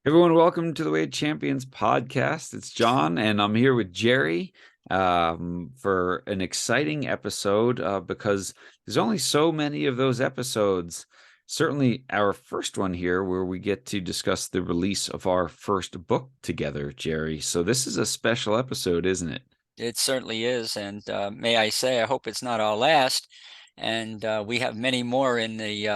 Everyone, welcome to the Way Champions podcast. It's John, and I'm here with Jerry for an exciting episode because there's only so many of those episodes. Certainly, our first one here, where we get to discuss the release of our first book together, Jerry. So, this is a special episode, isn't it? It certainly is, and may I say, I hope it's not our last. And we have many more in the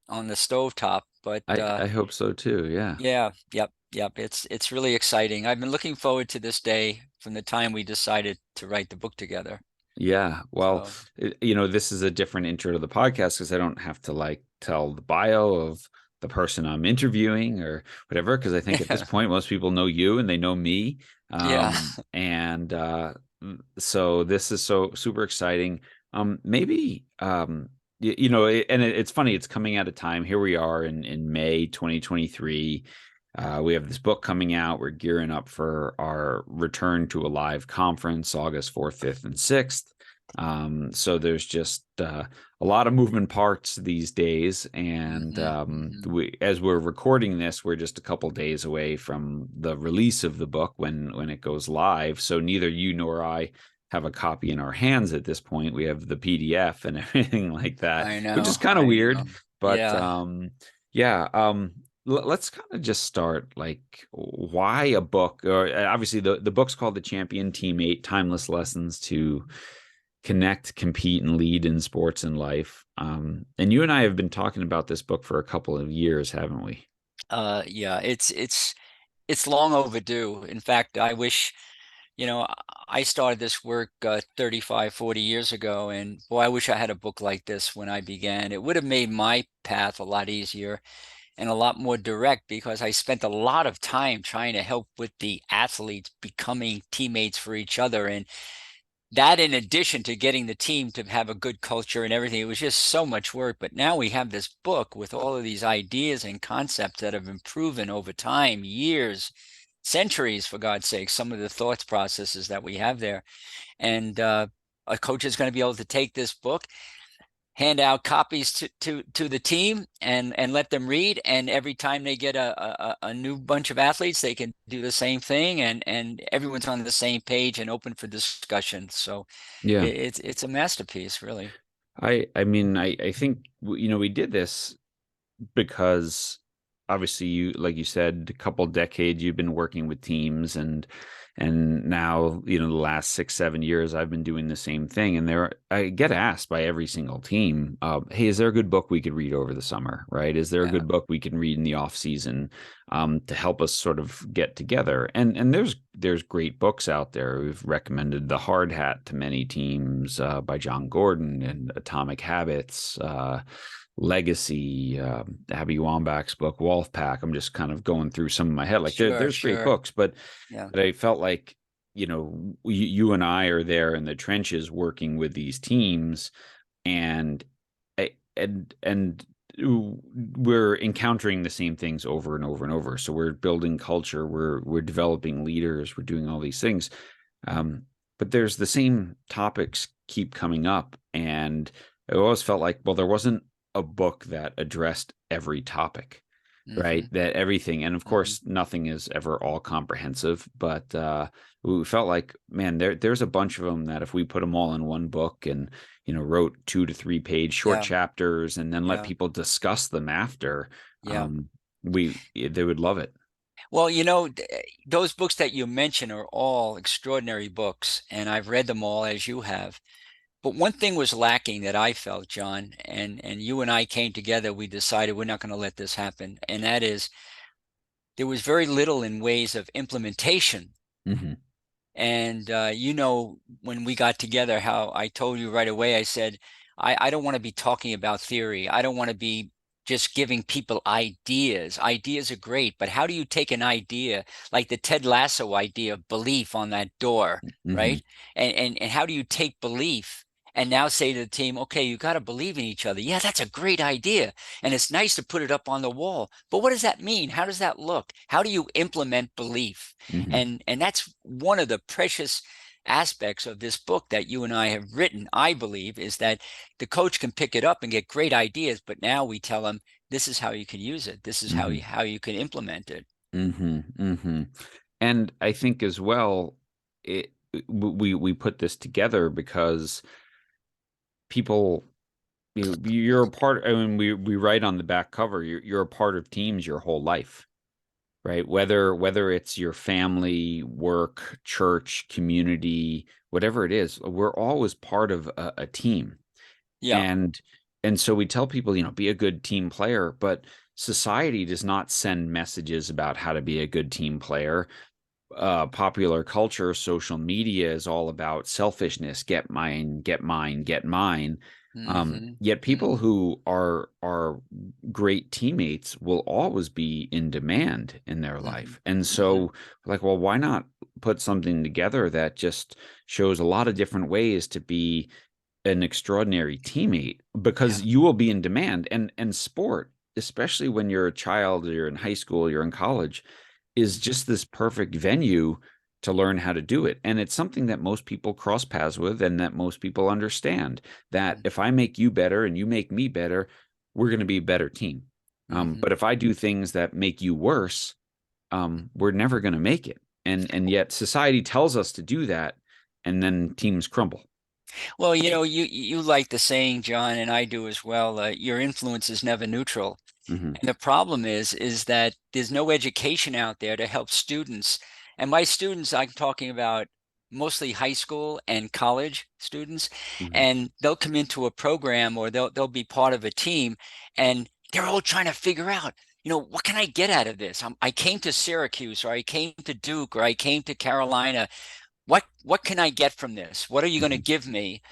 on the stovetop. But I hope so too. Yeah. yeah, yep. It's really exciting. I've been looking forward to this day from the time we decided to write the book together. Yeah. Well, So this is a different intro to the podcast because I don't have to like tell the bio of the person I'm interviewing or whatever. Because I think at this point, most people know you and they know me. yeah, So this is so super exciting. Maybe, it's funny, it's coming at a time. Here we are in May 2023. We have this book coming out. We're gearing up for our return to a live conference, August 4th, 5th, and 6th. So there's just a lot of moving parts these days. And as we're recording this, we're just a couple days away from the release of the book when it goes live. So neither you nor I have a copy in our hands at this point. We have the PDF and everything like that, I which know, is kind of I weird. know. But Yeah. yeah. Let's kind of just start like why a book, or obviously the book's called The Champion Teammate: Timeless Lessons to Connect, Compete, and Lead in Sports and Life. And you and I have been talking about this book for a couple of years, haven't we? Yeah, it's long overdue. In fact, I wish, I started this work 35, 40 years ago, and boy, I wish I had a book like this when I began. It would have made my path a lot easier and a lot more direct because I spent a lot of time trying to help with the athletes becoming teammates for each other. And that, in addition to getting the team to have a good culture and everything, it was just so much work. But now we have this book with all of these ideas and concepts that have been proven over time, years, centuries, for God's sake, some of the thoughts processes that we have there. And a coach is going to be able to take this book, hand out copies to the team and let them read. And every time they get a new bunch of athletes, they can do the same thing, and everyone's on the same page and open for discussion. So Yeah. it's a masterpiece, really. I think we did this because obviously you, like you said, a couple decades you've been working with teams, and now the last 6 7 years I've been doing the same thing, and I get asked by every single team, hey, is there a good book we could read over the summer, right? Is there a Yeah, good book we can read in the off season to help us sort of get together? And there's great books out there. We've recommended The Hard Hat to many teams, by John Gordon, and Atomic Habits, Legacy, Abby Wambach's book, Wolf Pack. I'm just kind of going through some in my head. Like sure, there's great sure. books, but Yeah, I felt like, you and I are there in the trenches working with these teams, and and we're encountering the same things over and over and over. So we're building culture, we're developing leaders, we're doing all these things. But there's the same topics keep coming up, and I always felt like, well, there wasn't a book that addressed every topic, hmm right? That everything, and of hmm course, nothing is ever all comprehensive, but we felt like, man, there's a bunch of them that if we put them all in one book and wrote 2 to 3 page short yeah, chapters and then let yeah, people discuss them after, yeah. um, they would love it. Well, those books that you mention are all extraordinary books, and I've read them all as you have. But one thing was lacking that I felt, John, and you and I came together, we decided we're not going to let this happen. And that is, there was very little in ways of implementation. Hmm. And when we got together, how I told you right away, I said, I don't want to be talking about theory. I don't want to be just giving people ideas. Ideas are great, but how do you take an idea like the Ted Lasso idea of belief on that door, Hmm. right? And how do you take belief and now say to the team, okay, you got to believe in each other. Yeah, that's a great idea. And it's nice to put it up on the wall. But what does that mean? How does that look? How do you implement belief? Hmm. And that's one of the precious aspects of this book that you and I have written, I believe, is that the coach can pick it up and get great ideas, but now we tell them this is how you can use it. This is how Hmm. you can implement it. Hmm. And I think as well, it we put this together because people, you're a part. I mean, we write on the back cover, you're a part of teams your whole life, right? Whether it's your family, work, church, community, whatever it is, we're always part of a team. Yeah. And and so we tell people, be a good team player, but society does not send messages about how to be a good team player. Popular culture, social media is all about selfishness, get mine, get mine, get mine. Hmm. Yet people Hmm. who are great teammates will always be in demand in their Hmm. life. And Hmm. so, like, well, why not put something together that just shows a lot of different ways to be an extraordinary teammate, because Yeah. you will be in demand. And sport, especially when you're a child or you're in high school, you're in college, is just this perfect venue to learn how to do it. And it's something that most people cross paths with and that most people understand, that if I make you better and you make me better, we're going to be a better team. Hmm. But if I do things that make you worse, we're never going to make it. And yet society tells us to do that, and then teams crumble. Well, you like the saying, John, and I do as well. Your influence is never neutral. Hmm. And the problem is that there's no education out there to help students. And by students, I'm talking about mostly high school and college students. Hmm. And they'll come into a program or they'll be part of a team, and they're all trying to figure out, what can I get out of this? I came to Syracuse, or I came to Duke, or I came to Carolina. What can I get from this? What are you going to Hmm. give me?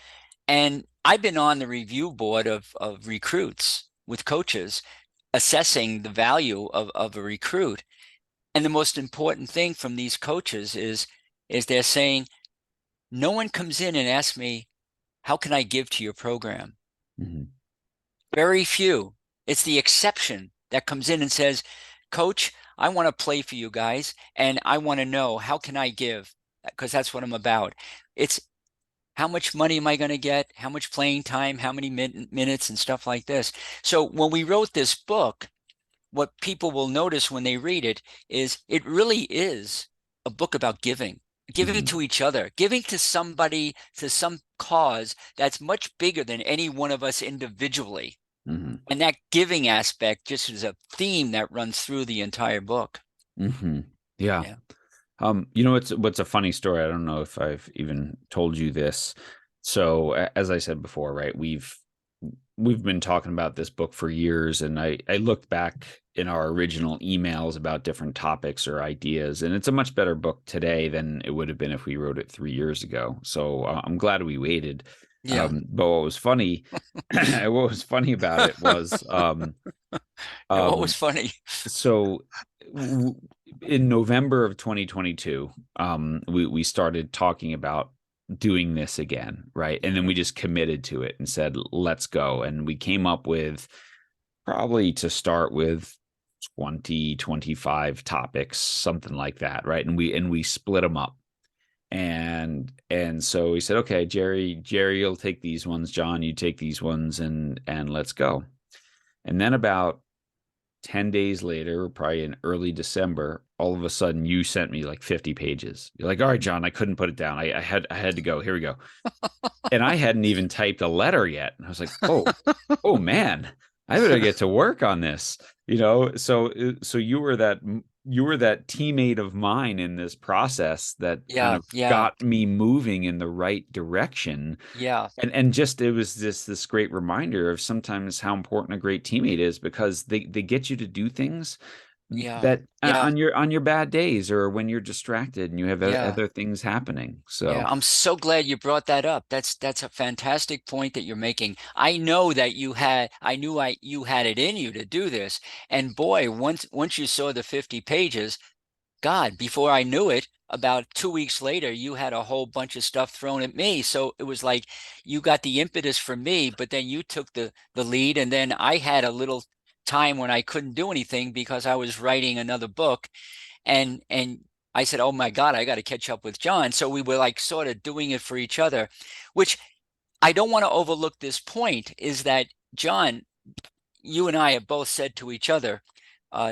And I've been on the review board of recruits with coaches assessing the value of a recruit. And the most important thing from these coaches is they're saying, no one comes in and asks me, how can I give to your program? Hmm. Very few. It's the exception that comes in and says, Coach, I want to play for you guys, and I want to know, how can I give? Because that's what I'm about. It's how much money am I going to get? How much playing time? How many minutes and stuff like this? So when we wrote this book, what people will notice when they read it really is a book about giving Hmm. to each other, giving to somebody, to some cause that's much bigger than any one of us individually. Hmm. And that giving aspect just is a theme that runs through the entire book. Hmm. Yeah. Yeah. What's a funny story? I don't know if I've even told you this. So as I said before, right, we've been talking about this book for years, and I looked back in our original emails about different topics or ideas, and it's a much better book today than it would have been if we wrote it 3 years ago. So I'm glad we waited. Yeah. But what was funny, what was funny about it was, Yeah. What was um, funny? so w- in November of 2022, we started talking about doing this again, right? And then we just committed to it and said, let's go. And we came up with, probably to start with, 20, 25 topics, something like that, right? And we split them up. And so we said, okay, Jerry, you'll take these ones, John, you take these ones, and let's go. And then about 10 days later, probably in early December, all of a sudden you sent me like 50 pages. You're like, all right, John, I couldn't put it down. I had to go. Here we go. And I hadn't even typed a letter yet. And I was like, oh man, I better get to work on this. So you were that teammate of mine in this process that kind Yeah. of Yeah. got me moving in the right direction. Yeah. And just, it was this great reminder of sometimes how important a great teammate is, because they get you to do things Yeah. that, Yeah. on your bad days, or when you're distracted and you have Yeah. other things happening. Yeah, So I'm so glad you brought that up. That's a fantastic point that you're making. I know that I knew you had it in you to do this. And boy, once you saw the 50 pages, God, before I knew it, about 2 weeks later, you had a whole bunch of stuff thrown at me. So it was like you got the impetus for me, but then you took the lead, and then I had a little time when I couldn't do anything because I was writing another book, and I said, "Oh my God, I got to catch up with John." So we were like sort of doing it for each other, which I don't want to overlook. This point is that, John, you and I have both said to each other,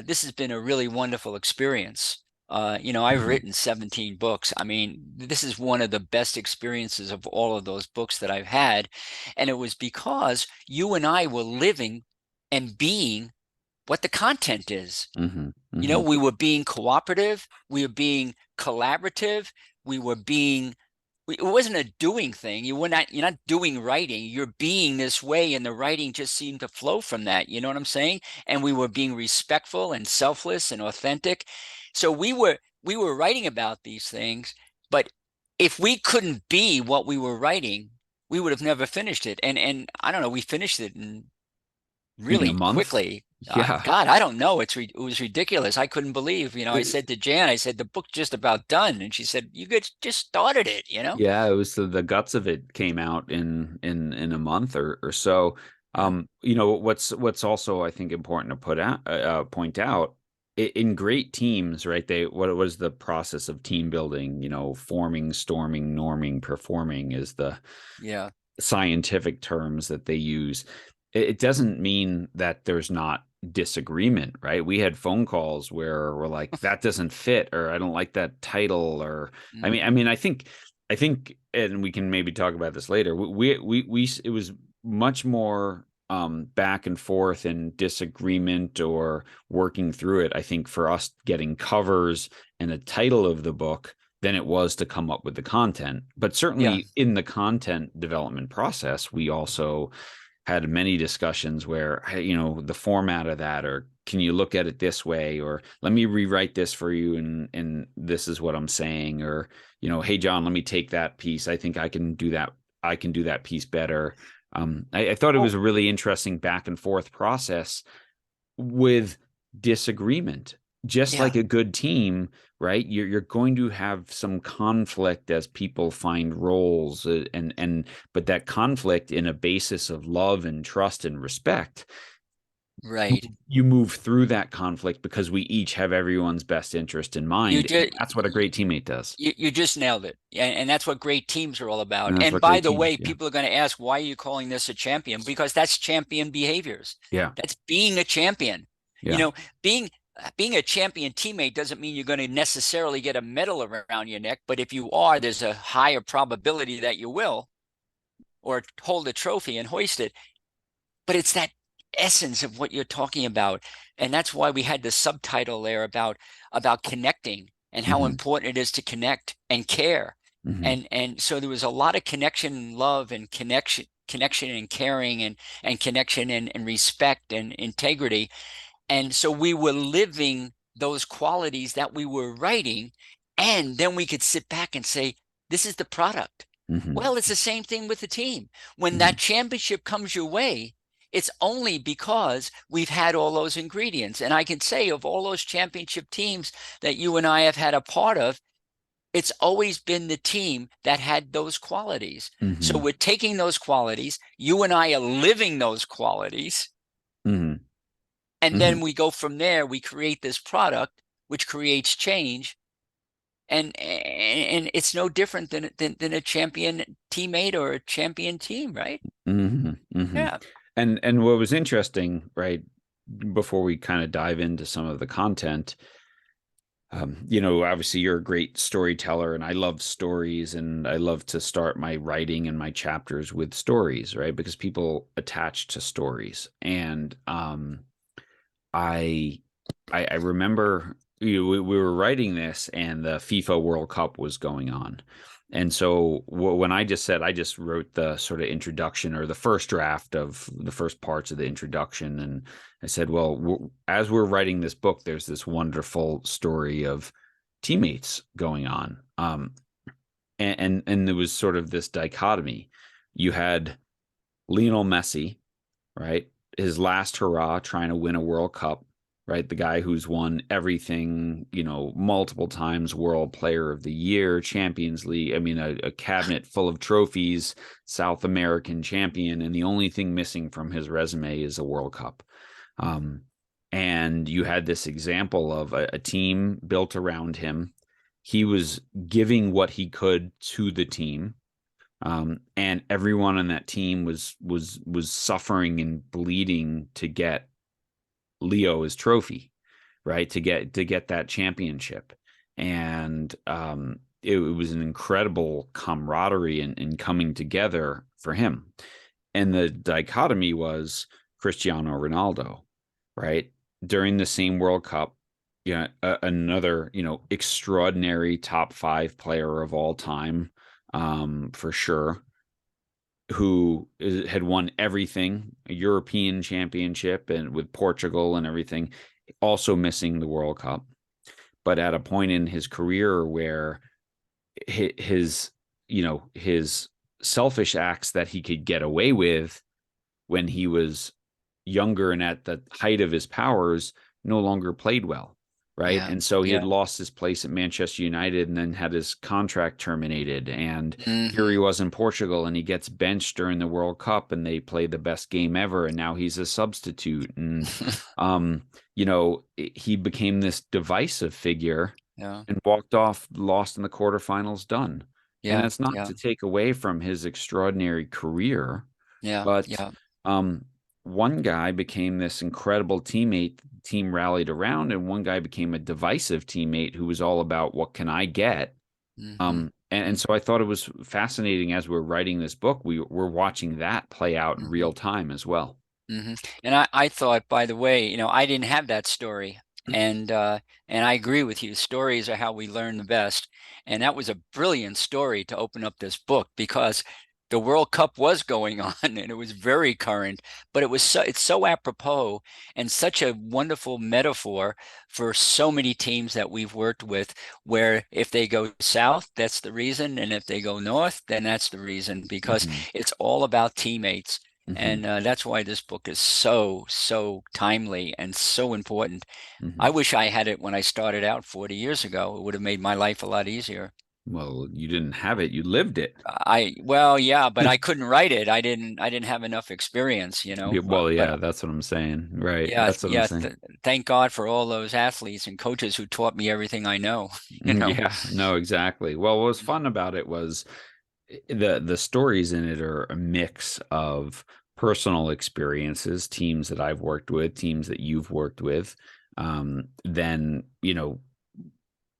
this has been a really wonderful experience. I've Mhm. written 17 books. I mean, this is one of the best experiences of all of those books that I've had. And it was because you and I were living and being what the content is. Mhm. Mhm. We were being cooperative, we were being collaborative, we were being it wasn't a doing thing. You're not doing writing, you're being this way, and the writing just seemed to flow from that. You know what I'm saying? And we were being respectful and selfless and authentic. So we were writing about these things, but if we couldn't be what we were writing, we would have never finished it. And I don't know, we finished it in In a really month? quickly. Yeah. God, I don't know. It was ridiculous. I couldn't believe, I Uh, said to Jan, I said, the book's just about done. And she said, you guys just started it. Yeah, it was the guts of it came out in a month or so. Yeah. What's also I think important to point out in great teams, right? What was the process of team building? Forming, storming, norming, performing is the Yeah. scientific terms that they use. It doesn't mean that there's not disagreement, right? We had phone calls where we're like, that doesn't fit, or I don't like that title, or Hmm. I think, and we can maybe talk about this later. It was much more back and forth and disagreement or working through it. I think for us getting covers and a title of the book than it was to come up with the content. But Yeah. certainly in the content development process, we also had many discussions where, hey, the format of that, or can you look at it this way, or let me rewrite this for you, and this is what I'm saying, or hey John, let me take that piece. I think I can do that. I can do that piece better. I thought it Well, was a really interesting back and forth process with disagreement. Just yeah. like a good team, right? You're going to have some conflict as people find roles, and but that conflict in a basis of love and trust and respect, Right. you move through that conflict because we each have everyone's best interest in You mind, and just that's what a great teammate does. you just nailed it. And that's what great teams are all about. And that's And what by great the teams, way, yeah. people are going to ask, why are you calling this a champion? Because that's champion behaviors. Yeah. That's being a champion. You Yeah. know, being being a champion teammate doesn't mean you're going to necessarily get a medal around your neck, but if you are, there's a higher probability that you will, or hold a trophy and hoist it. But it's that essence of what you're talking about. And that's why we had the subtitle there about connecting and how Hmm. important it is to connect and care. Hmm. And so there was a lot of connection and love and connection and caring and connection and respect and integrity. And so we were living those qualities that we were writing. And then we could sit back and say, this is the product. Hmm. Well, it's the same thing with the team. When that Hmm. championship comes your way, it's only because we've had all those ingredients. And I can say, of all those championship teams that you and I have had a part of, it's always been the team that had those qualities. So Hmm. we're taking those qualities. You and I are living those qualities. Hmm. And Hmm. then we go from there. We create this product, which creates change. And it's no different than a champion teammate or a champion team, right? Hmm. Hmm. Yeah. And what was interesting, right, before we kind of dive into some of the content, obviously you're a great storyteller, and I love stories, and I love to start my writing and my chapters with stories, right? Because people attach to stories. And I I remember we were writing this, and the FIFA World Cup was going on. And so when I just said, I just wrote the sort of introduction, or the first draft of the first parts of the introduction, and I said, well, as we're writing this book, there's this wonderful story of teammates going on. And there was sort of this dichotomy. You had Lionel Messi, right? His last hurrah trying to win a World Cup, right? The guy who's won everything, multiple times, World Player of the Year, Champions League. I mean, a cabinet full of trophies, South American champion, and the only thing missing from his resume is a World Cup. Um, and you had this example of a team built around him. He was giving what he could to the team, and everyone on that team was suffering and bleeding to get Leo his trophy. right, to get that championship. And it was an incredible camaraderie and coming together for him. And the dichotomy was Cristiano Ronaldo, right? During the same World Cup, yeah, another, extraordinary top five player of all time, for sure, who had won everything, a European championship and with Portugal and everything, also missing the World Cup. But at a point in his career where his, his selfish acts that he could get away with when he was younger and at the height of his powers no longer played well, right? Yeah. And so he had Yeah. lost his place at Manchester United and then had his contract terminated. And here he Hmm. was in Portugal and he gets benched during the World Cup and they play the best game ever. And now he's a substitute. And, he became this divisive figure Yeah. and walked off, lost in the quarterfinals, done. And Yeah. that's not Yeah. to take away from his extraordinary career, Yeah. but Yeah. um, one guy became this incredible teammate the team rallied around, and one guy became a divisive teammate who was all about what can I get. Hmm. And so I thought it was fascinating as we're writing this book, we're watching that play out in Hmm. real time as well. Hmm. And I thought, by the way, I didn't have that story. And I agree with you. Stories are how we learn the best. And that was a brilliant story to open up this book because the World Cup was going on and it was very current, but it's so apropos and such a wonderful metaphor for so many teams that we've worked with, where if they go south, that's the reason, and if they go north, then that's the reason, because Hmm. it's all about teammates. Hmm. And that's why this book is so, so timely and so important. I Hmm. wish I had it when I started out 40 years ago. It would have made my life a lot easier. Well, you didn't have it, you lived it. Well, yeah, but I couldn't write it. I didn't have enough experience. Yeah, well, But yeah, that's what I'm saying. Right. yeah, That's what I'm yeah. saying. Thank God for all those athletes and coaches who taught me everything I know, you know. Yeah, no, exactly. Well, what was fun about it was the stories in it are a mix of personal experiences, teams that I've worked with, teams that you've worked with, then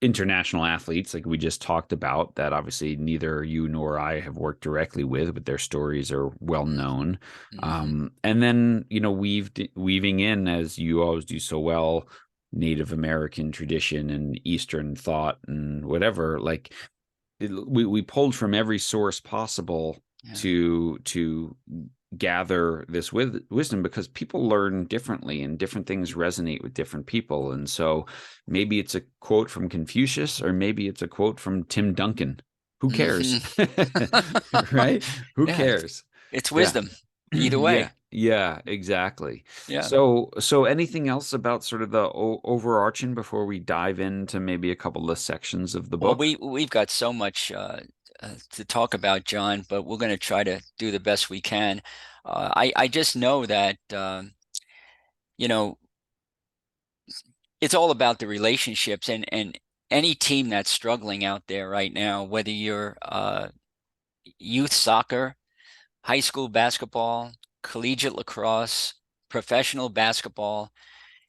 international athletes like we just talked about that obviously neither you nor I have worked directly with, but their stories are well known. Mm-hmm. And then weaving in, as you always do so well, Native American tradition and Eastern thought and whatever, like we pulled from every source possible Yeah. to gather this wisdom, because people learn differently and different things resonate with different people. And so maybe it's a quote from Confucius or maybe it's a quote from Tim Duncan. Who cares? Hmm. Right? Who Yeah, cares? it's Yeah. wisdom either Yeah, way. yeah, exactly. Yeah. So anything else about sort of the overarching before we dive into maybe a couple of sections of the Well, book? we've got so much to talk about, John, but we're going to try to do the best we can. I just know that you know it's all about the relationships, and any team that's struggling out there right now, whether you're youth soccer, high school basketball, collegiate lacrosse, professional basketball,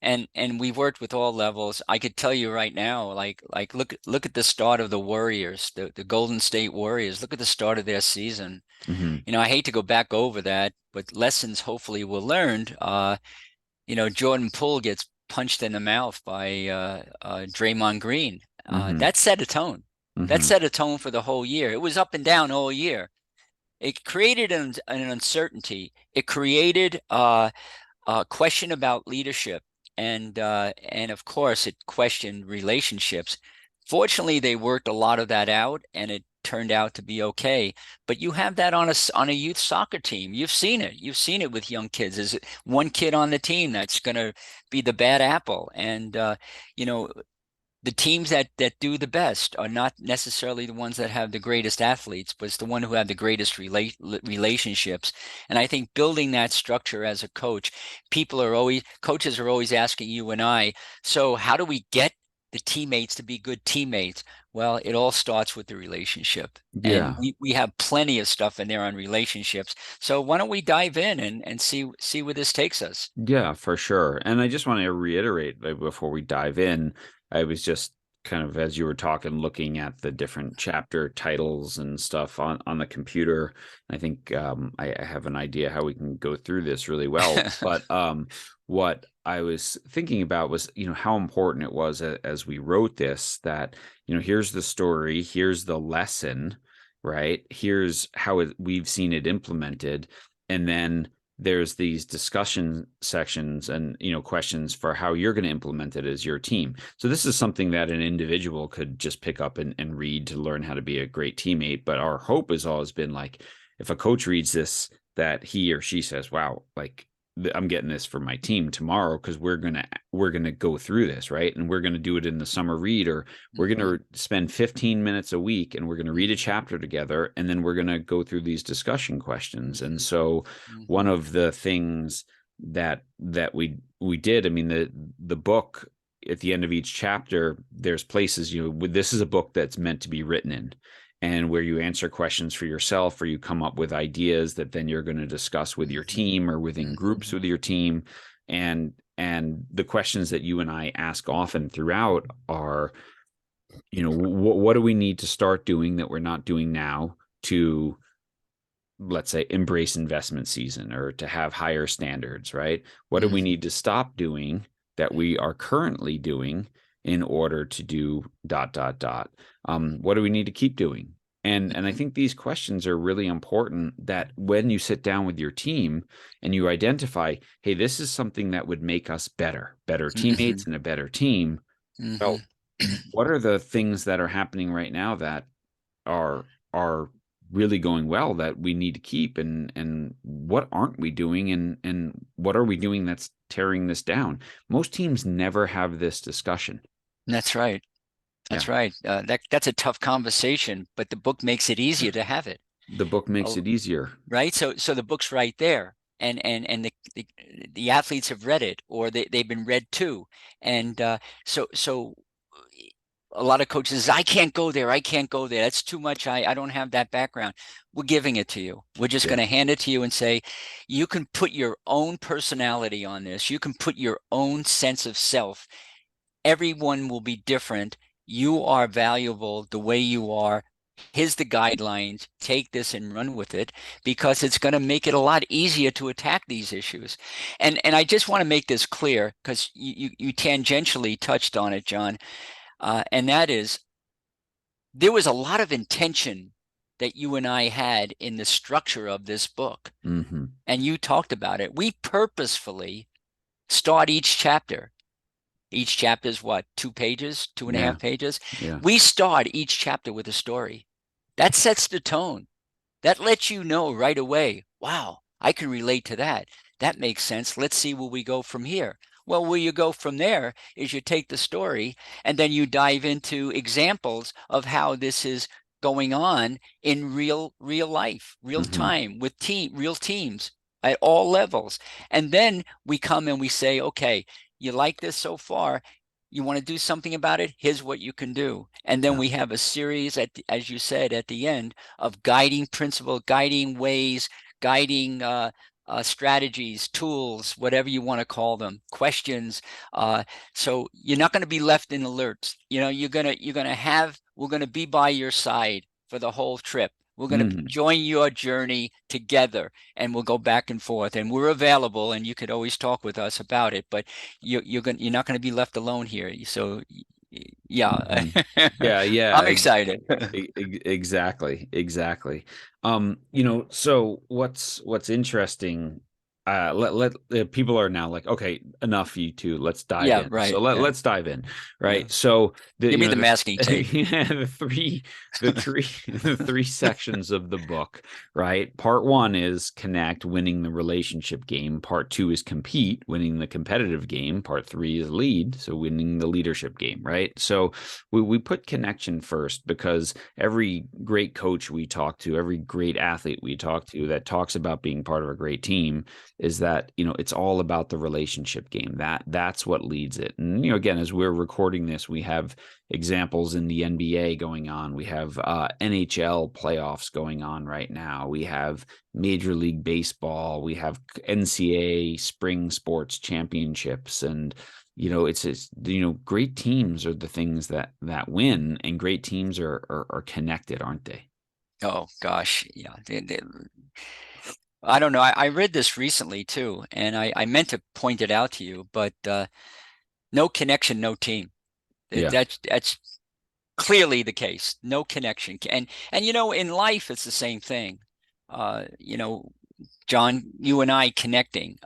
and we've worked with all levels. I could tell you right now, like look at the start of the Warriors, the Golden State Warriors. Look at the start of their season. Hmm. I hate to go back over that, but lessons hopefully were learned. Jordan Poole gets punched in the mouth by Draymond Green. Hmm. That set a tone. That Hmm. set a tone for the whole year. It was up and down all year. It created an uncertainty. It created a question about leadership, and of course, it questioned relationships. Fortunately, they worked a lot of that out, and it turned out to be okay. But you have that on a youth soccer team. You've seen it. You've seen it with young kids. There's one kid on the team that's going to be the bad apple, and you know the teams that do the best are not necessarily the ones that have the greatest athletes, but it's the one who have the greatest relationships. And I think building that structure as a coaches are always asking you and I, so how do we get the teammates to be good teammates? Well, it all starts with the relationship. And Yeah. we have plenty of stuff in there on relationships. So why don't we dive in and see where this takes us? Yeah, for sure. And I just want to reiterate before we dive in, I was just kind of as you were talking, looking at the different chapter titles and stuff on the computer. I think I have an idea how we can go through this really well. But what I was thinking about was, how important it was as we wrote this that, here's the story, here's the lesson, right? Here's how we've seen it implemented. And then there's these discussion sections and questions for how you're going to implement it as your team. So this is something that an individual could just pick up and read to learn how to be a great teammate. But our hope has always been like, if a coach reads this, that he or she says, wow, like I'm getting this for my team tomorrow, because we're gonna go through this, right? And we're gonna do it in the summer read, or we're gonna spend 15 minutes a week and we're gonna read a chapter together, and then we're gonna go through these discussion questions. And so one of the things that we did, I mean, the book, at the end of each chapter, there's places, this is a book that's meant to be written in, and where you answer questions for yourself, or you come up with ideas that then you're going to discuss with your team or within groups with your team. And the questions that you and I ask often throughout are, what do we need to start doing that we're not doing now to, let's say, embrace investment season, or to have higher standards, right? What do we need to stop doing that we are currently doing in order to do ... what do we need to keep doing? And I think these questions are really important, that when you sit down with your team and you identify, hey, this is something that would make us better teammates and a better team. Well, what are the things that are happening right now that are really going well that we need to keep, and what aren't we doing, and what are we doing that's tearing this down? Most teams never have this discussion. That's right. That's right. That's a tough conversation, but the book makes it easier to have it. The book makes it easier, right? So the book's right there, and the athletes have read it, or they've been read too, and so a lot of coaches, I can't go there. I can't go there. That's too much. I don't have that background. We're giving it to you. We're just going to hand it to you and say, you can put your own personality on this. You can put your own sense of self. Everyone will be different. You are valuable the way you are. Here's the guidelines. Take this and run with it, because it's going to make it a lot easier to attack these issues. And I just want to make this clear, because you tangentially touched on it, John. And that is, there was a lot of intention that you and I had in the structure of this book. And you talked about it. We purposefully start each chapter. Each chapter is what, 2 pages, 2.5 pages? Yeah. We start each chapter with a story. That sets the tone. That lets you know right away, wow, I can relate to that. That makes sense. Let's see where we go from here. Well, where you go from there is you take the story and then you dive into examples of how this is going on in real life, real time, with real teams at all levels. And then we come and we say, okay, you like this so far, you want to do something about it, here's what you can do. And then we have a series, as you said, at the end, of guiding principles, guiding ways, guiding strategies, tools, whatever you want to call them, questions. So you're not going to be left in alerts. We're going to be by your side for the whole trip. We're going to join your journey together, and we'll go back and forth. And we're available, and you could always talk with us about it. But you're not going to be left alone here. So, yeah, I'm excited. Exactly. So what's interesting, let people are now like, okay, enough, you two, let's dive in. Right. So let's dive in, right? So give me the masking tape. the three sections of the book, right? Part 1 is connect, winning the relationship game. Part 2 is compete, winning the competitive game. Part 3 is lead, so winning the leadership game, right? So we put connection first, because every great coach we talk to, every great athlete we talk to that talks about being part of a great team, is that, it's all about the relationship game. That's what leads it. And, again, as we're recording this, we have examples in the NBA going on. We have NHL playoffs going on right now. We have Major League Baseball. We have NCAA spring sports championships. And, it's great teams are the things that win, and great teams are connected, aren't they? Oh gosh, yeah. I don't know. I read this recently too, and I meant to point it out to you, but no connection, no team. Yeah. That's clearly the case. No connection. And in life it's the same thing. John, you and I connecting.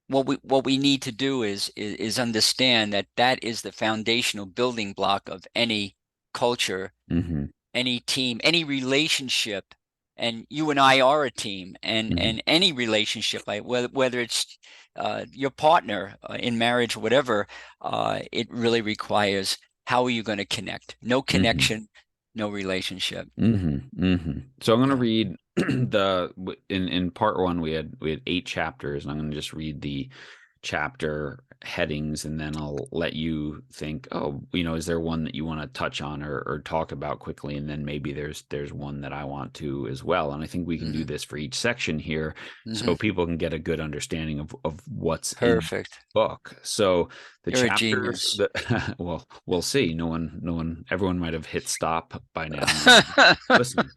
What we need to do is understand that is the foundational building block of any culture, Mm-hmm. any team, any relationship. And you and I are a team, and Mm-hmm. any relationship, whether it's your partner in marriage, whatever, it really requires, how are you going to connect? No Mm-hmm. connection, no relationship. Mm-hmm. Mm-hmm. So I'm going to Yeah. read in part one we had 8 chapters, and I'm going to just read the chapter headings, and then I'll let you think, oh, is there one that you want to touch on or talk about quickly, and then maybe there's one that I want to as well. And I think we can do Hmm. this for each section here, Hmm. so people can get a good understanding of what's in the Perfect. book. So the You're a chapters genius. that well, we'll see. No one, everyone might have hit stop by now. No one's listening.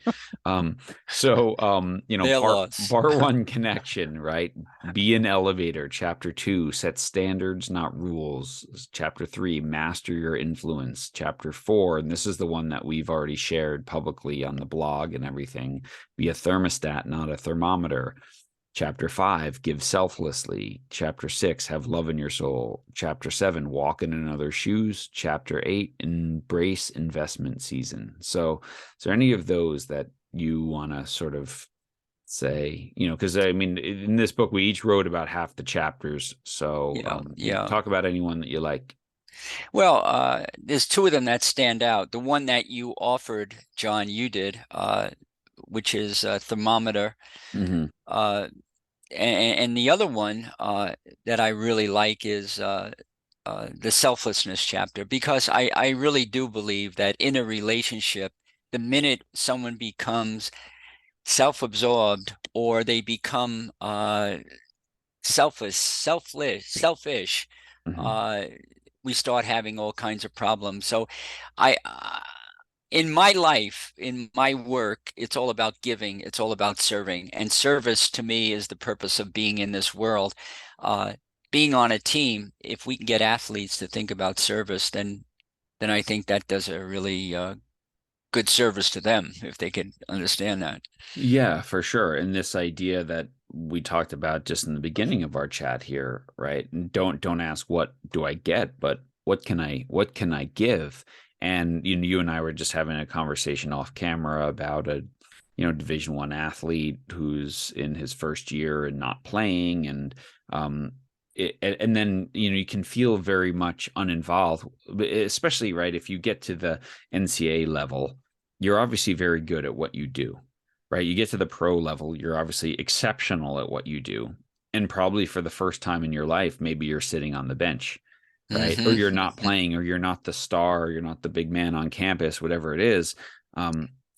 Their loss. Part one, connection, right? Be an elevator. Chapter 2, set standards, not rules. Chapter 3, master your influence. Chapter 4, and this is the one that we've already shared publicly on the blog and everything, be a thermostat, not a thermometer. Chapter 5, give selflessly. Chapter 6, have love in your soul. Chapter 7, walk in another's shoes. Chapter 8, embrace investment season. So, is there any of those that you want to sort of say, because I mean, in this book, we each wrote about half the chapters. So, Yeah, yeah. talk about anyone that you like. Well, there's two of them that stand out. The one that you offered, John, you did, which is thermometer. Mm-hmm. Uh, and the other one that I really like is the selflessness chapter, because I really do believe that in a relationship, the minute someone becomes self-absorbed, or they become selfish, Mm-hmm. uh, we start having all kinds of problems. So I, in my life, in my work, it's all about giving, it's all about serving. And service to me is the purpose of being in this world. Uh, Being on a team, if we can get athletes to think about service, then I think that does a really good service to them, if they could understand that. Yeah, for sure. And this idea that we talked about just in the beginning of our chat here, right? And don't ask what do I get, but what can I give? And you and I were just having a conversation off camera about a Division 1 athlete who's in his first year and not playing, and and then you can feel very much uninvolved, especially right if you get to the NCAA level. You're obviously very good at what you do, right? You get to the pro level, you're obviously exceptional at what you do. And probably for the first time in your life, maybe you're sitting on the bench, right? Or Hmm. you're not playing, or you're not the star, or you're not the big man on campus, whatever it is.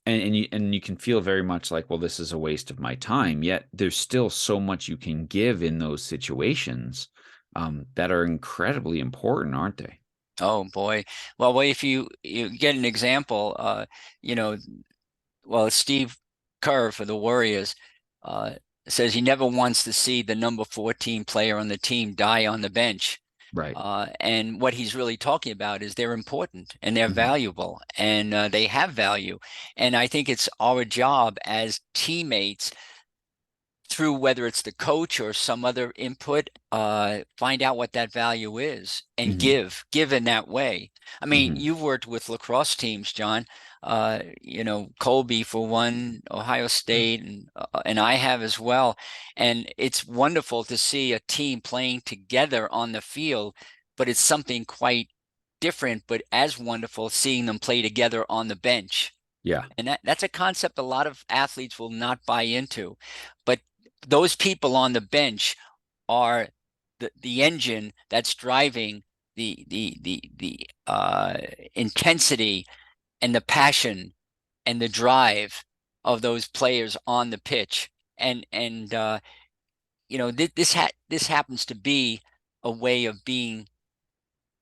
And you can feel very much like, well, this is a waste of my time. Yet there's still so much you can give in those situations that are incredibly important, aren't they? Oh boy. Well, if you get an example, you know, well, Steve Kerr for the Warriors uh, says he never wants to see the number 14 player on the team die on the bench. Right. And what he's really talking about is they're important and they're Mhm. valuable, and they have value. And I think it's our job as teammates, through whether it's the coach or some other input, find out what that value is and Mhm. give in that way. I mean, Mhm. you've worked with lacrosse teams, John. Colby for one, Ohio State, and I have as well. And it's wonderful to see a team playing together on the field, but it's something quite different, but as wonderful seeing them play together on the bench. Yeah. And that's a concept a lot of athletes will not buy into. But those people on the bench are the engine that's driving the intensity and the passion and the drive of those players on the pitch. And this happens to be a way of being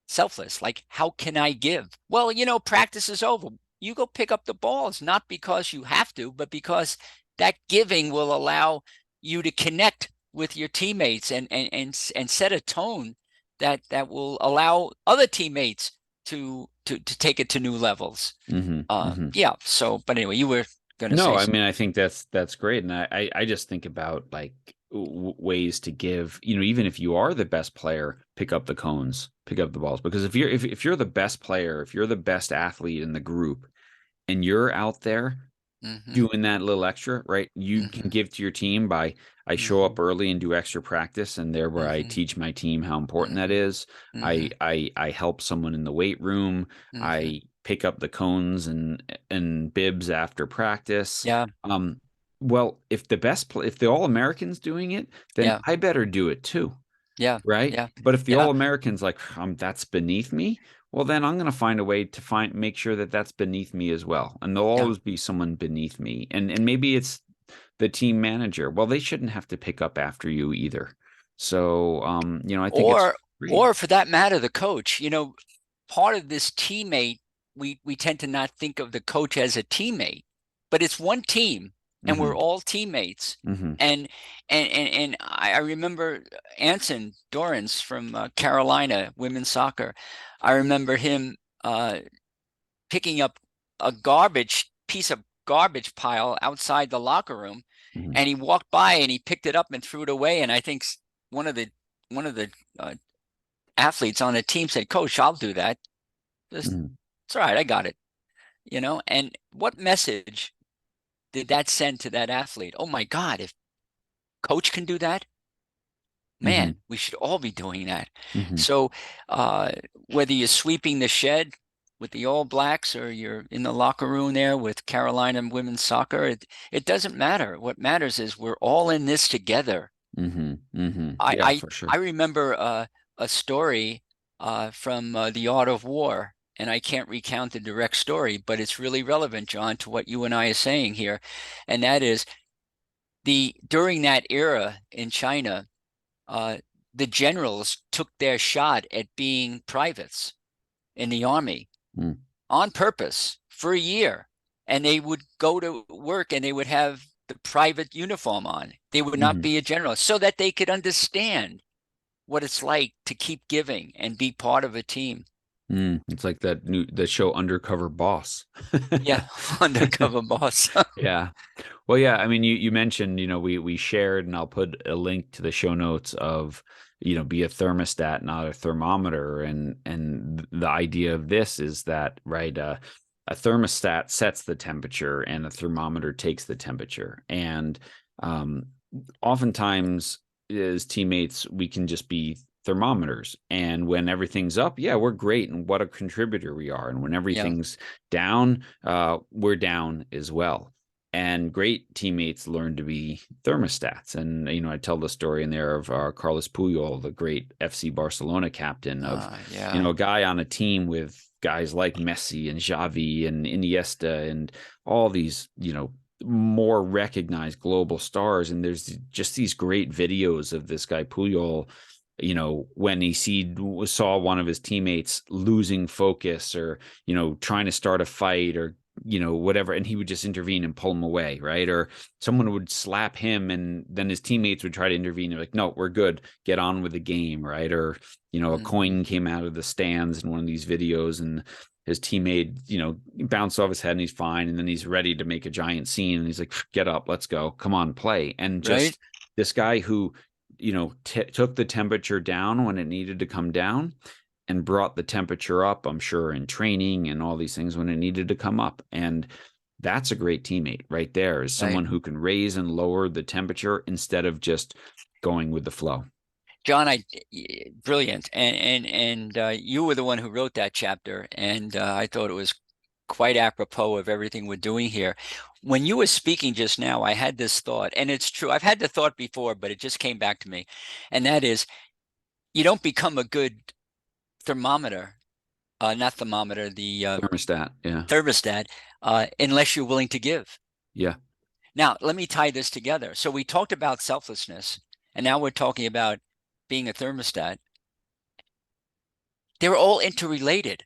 selfless. Like, how can I give? Well, practice is over. You go pick up the balls, not because you have to, but because that giving will allow you to connect with your teammates and set a tone that will allow other teammates to take it to new levels. Yeah. So, but anyway, you were going to No, say I something. mean, I think that's great, and I just think about like ways to give. Even if you are the best player, pick up the cones, pick up the balls, because if you're the best player, if you're the best athlete in the group, and you're out there Mm-hmm. doing that little extra, right? You can Mm-hmm. give to your team by I show Mm-hmm. up early and do extra practice, and there where I Mm-hmm. teach my team how important that Mm-hmm. is. Mm-hmm. I help someone in the weight room. Mm-hmm. I pick up the cones and bibs after practice. Yeah. Um, well, if the All Americans doing it, then Yeah. I better do it too, Yeah. right? Yeah. But if the Yeah. All Americans like that's beneath me, well, then I'm going to find a way to make sure that that's beneath me as well. And there'll Yeah. always be someone beneath me. And maybe it's the team manager. Well, they shouldn't have to pick up after you either. So, I think it's Or great. or for that matter, the coach. Part of this teammate, we tend to not think of the coach as a teammate, but it's one team, and we're Hmm. all teammates. Hmm. And I remember Anson Dorrance from Carolina women's soccer. I remember him picking up a garbage piece of garbage pile outside the locker room, Hmm. and he walked by and he picked it up and threw it away. And I think one of the uh, athletes on the team said, "Coach, I'll do that. Just, Hmm. it's all right. I got it." And what message did that send to that athlete? Oh my God, if coach can do that, man, Hmm. we should all be doing that. Hmm. So, uh, whether you're sweeping the shed with the All Blacks or you're in the locker room there with Carolina women's soccer, it doesn't matter. What matters is we're all in this together. Hmm. Hmm. I Yeah, I, for sure. I remember a story from The Art of War, and I can't recount the direct story, but it's really relevant, John, to what you and I are saying here, and that is during that era in China, uh, the generals took their shot at being privates in the army Mm. on purpose for a year, and they would go to work and they would have the private uniform on. They would not Hmm. be a general, so that they could understand what it's like to keep giving and be part of a team. It's like the show Undercover Boss. Yeah, undercover boss. Yeah. Well, yeah, I mean, you mentioned, we shared, and I'll put a link to the show notes of, be a thermostat, not a thermometer. And the idea of this is that, right, a thermostat sets the temperature and a thermometer takes the temperature. And um, oftentimes as teammates, we can just be thermometers. And when everything's up, yeah, we're great. And what a contributor we are. And when Yeah. everything's down, we're down as well. And great teammates learn to be thermostats. And, I tell the story in there of Carlos Puyol, the great FC Barcelona captain, of, Yeah. a guy on a team with guys like Messi and Xavi and Iniesta and all these, more recognized global stars. And there's just these great videos of this guy Puyol, when he saw one of his teammates losing focus, or, trying to start a fight, or, whatever, and he would just intervene and pull him away, right? Or someone would slap him, and then his teammates would try to intervene. They're like, no, we're good. Get on with the game, right? Or, a Hmm. coin came out of the stands in one of these videos, and his teammate, bounced off his head, and he's fine. And then he's ready to make a giant scene, and he's like, get up, let's go. Come on, play. And Right? just this guy who, took the temperature down when it needed to come down, and brought the temperature up, I'm sure, in training and all these things when it needed to come up. And that's a great teammate right there, is Right. someone who can raise and lower the temperature instead of just going with the flow. John, brilliant. And you were the one who wrote that chapter, and I thought it was quite apropos of everything we're doing here. When you were speaking just now, I had this thought, and it's true. I've had the thought before, but it just came back to me. And that is, you don't become a good thermometer, not thermometer, the Thermostat. Yeah. thermostat, unless you're willing to give. Yeah. Now, let me tie this together. So we talked about selflessness, and now we're talking about being a thermostat. They're all interrelated.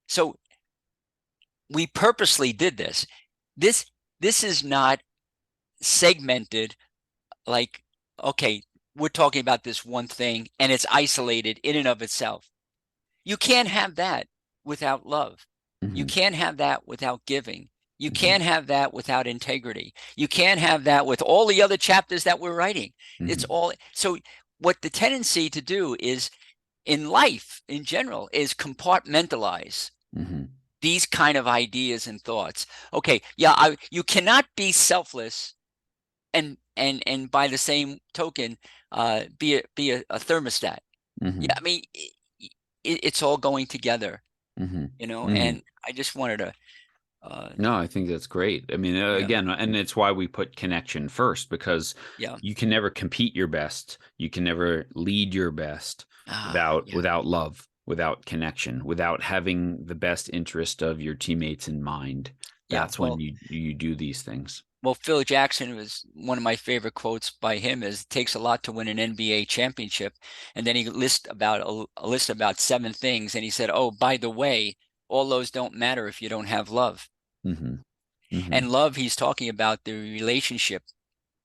So we purposely did this. This is not segmented like, okay, we're talking about this one thing and it's isolated in and of itself. You can't have that without love. You Hmm. can't have that without giving. You Hmm. can't have that without integrity. You can't have that with all the other chapters that we're writing. It's Hmm. all. So what the tendency to do is in life in general is compartmentalize Hmm. these kind of ideas and thoughts. Okay, yeah, you cannot be selfless and by the same token, be a thermostat. Yeah, Hmm. I mean, it's all going together, Hmm. and I just wanted to, No, I think that's great. I mean, yeah, again, and it's why we put connection first, because yeah, you can never compete your best. You can never lead your best yeah, without love, without connection, without having the best interest of your teammates in mind. yeah. That's when you do these things. Well, Phil Jackson was one of my favorite quotes by him is it takes a lot to win an NBA championship. And then he lists about a list about 7 things. And he said, oh, by the way, all those don't matter if you don't have love. Hmm. Hmm. And love, he's talking about the relationship.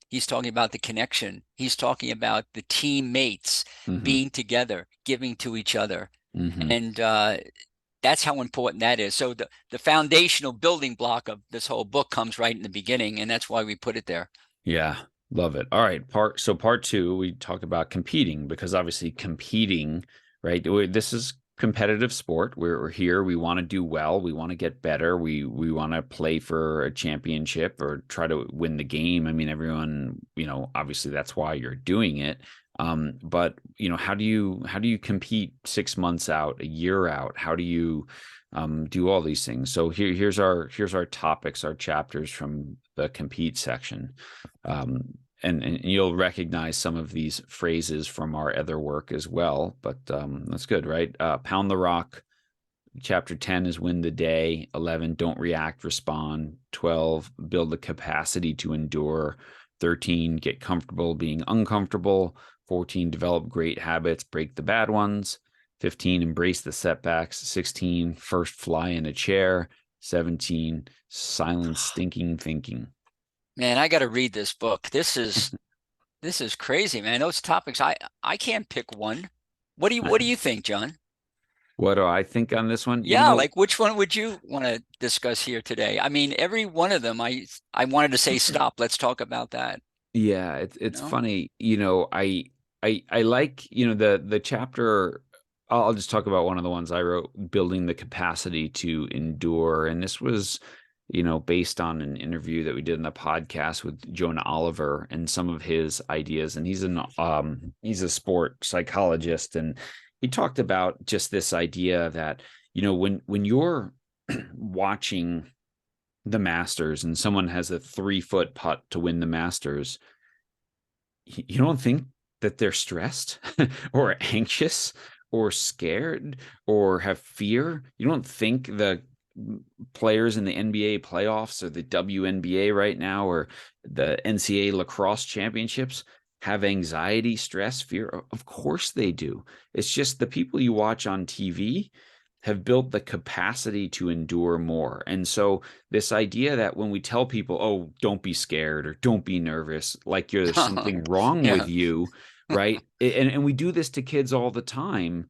He's talking about the connection. He's talking about the teammates Hmm. being together, giving to each other. Hmm. And that's how important that is. So the foundational building block of this whole book comes right in the beginning, and that's why we put it there. Yeah, love it. All right, part two, we talk about competing because obviously competing, right? This is competitive sport. We're here. We want to do well. We want to get better. We want to play for a championship or try to win the game. I mean, everyone, obviously that's why you're doing it. But how do you compete 6 months out, a year out? How do you do all these things? So here's our topics, our chapters from the compete section. And you'll recognize some of these phrases from our other work as well, but that's good, right? Pound the rock. Chapter 10 is win the day. 11, don't react, respond. 12, build the capacity to endure. 13, get comfortable being uncomfortable. 14, develop great habits, break the bad ones. 15, embrace the setbacks. 16, first fly in a chair. 17, silence stinking thinking. Man, I got to read this book. This is crazy, man. Those topics, I can't pick one. What do you think, John? What do I think on this one? Yeah, like which one would you want to discuss here today? I mean, every one of them, I wanted to say stop. Let's talk about that. Yeah, You it's know? funny. I like, the chapter. I'll just talk about one of the ones I wrote, building the capacity to endure. And this was, based on an interview that we did in the podcast with Jonah Oliver and some of his ideas. And he's a sport psychologist, and he talked about just this idea that, when you're watching the Masters and someone has a 3-foot putt to win the Masters, you don't think that they're stressed or anxious or scared or have fear. You don't think the players in the NBA playoffs or the WNBA right now or the NCAA lacrosse championships have anxiety, stress, fear. Of course they do. It's just the people you watch on TV have built the capacity to endure more. And so this idea that when we tell people, oh, don't be scared or don't be nervous, like there's something wrong with Yeah. you, right? And we do this to kids all the time.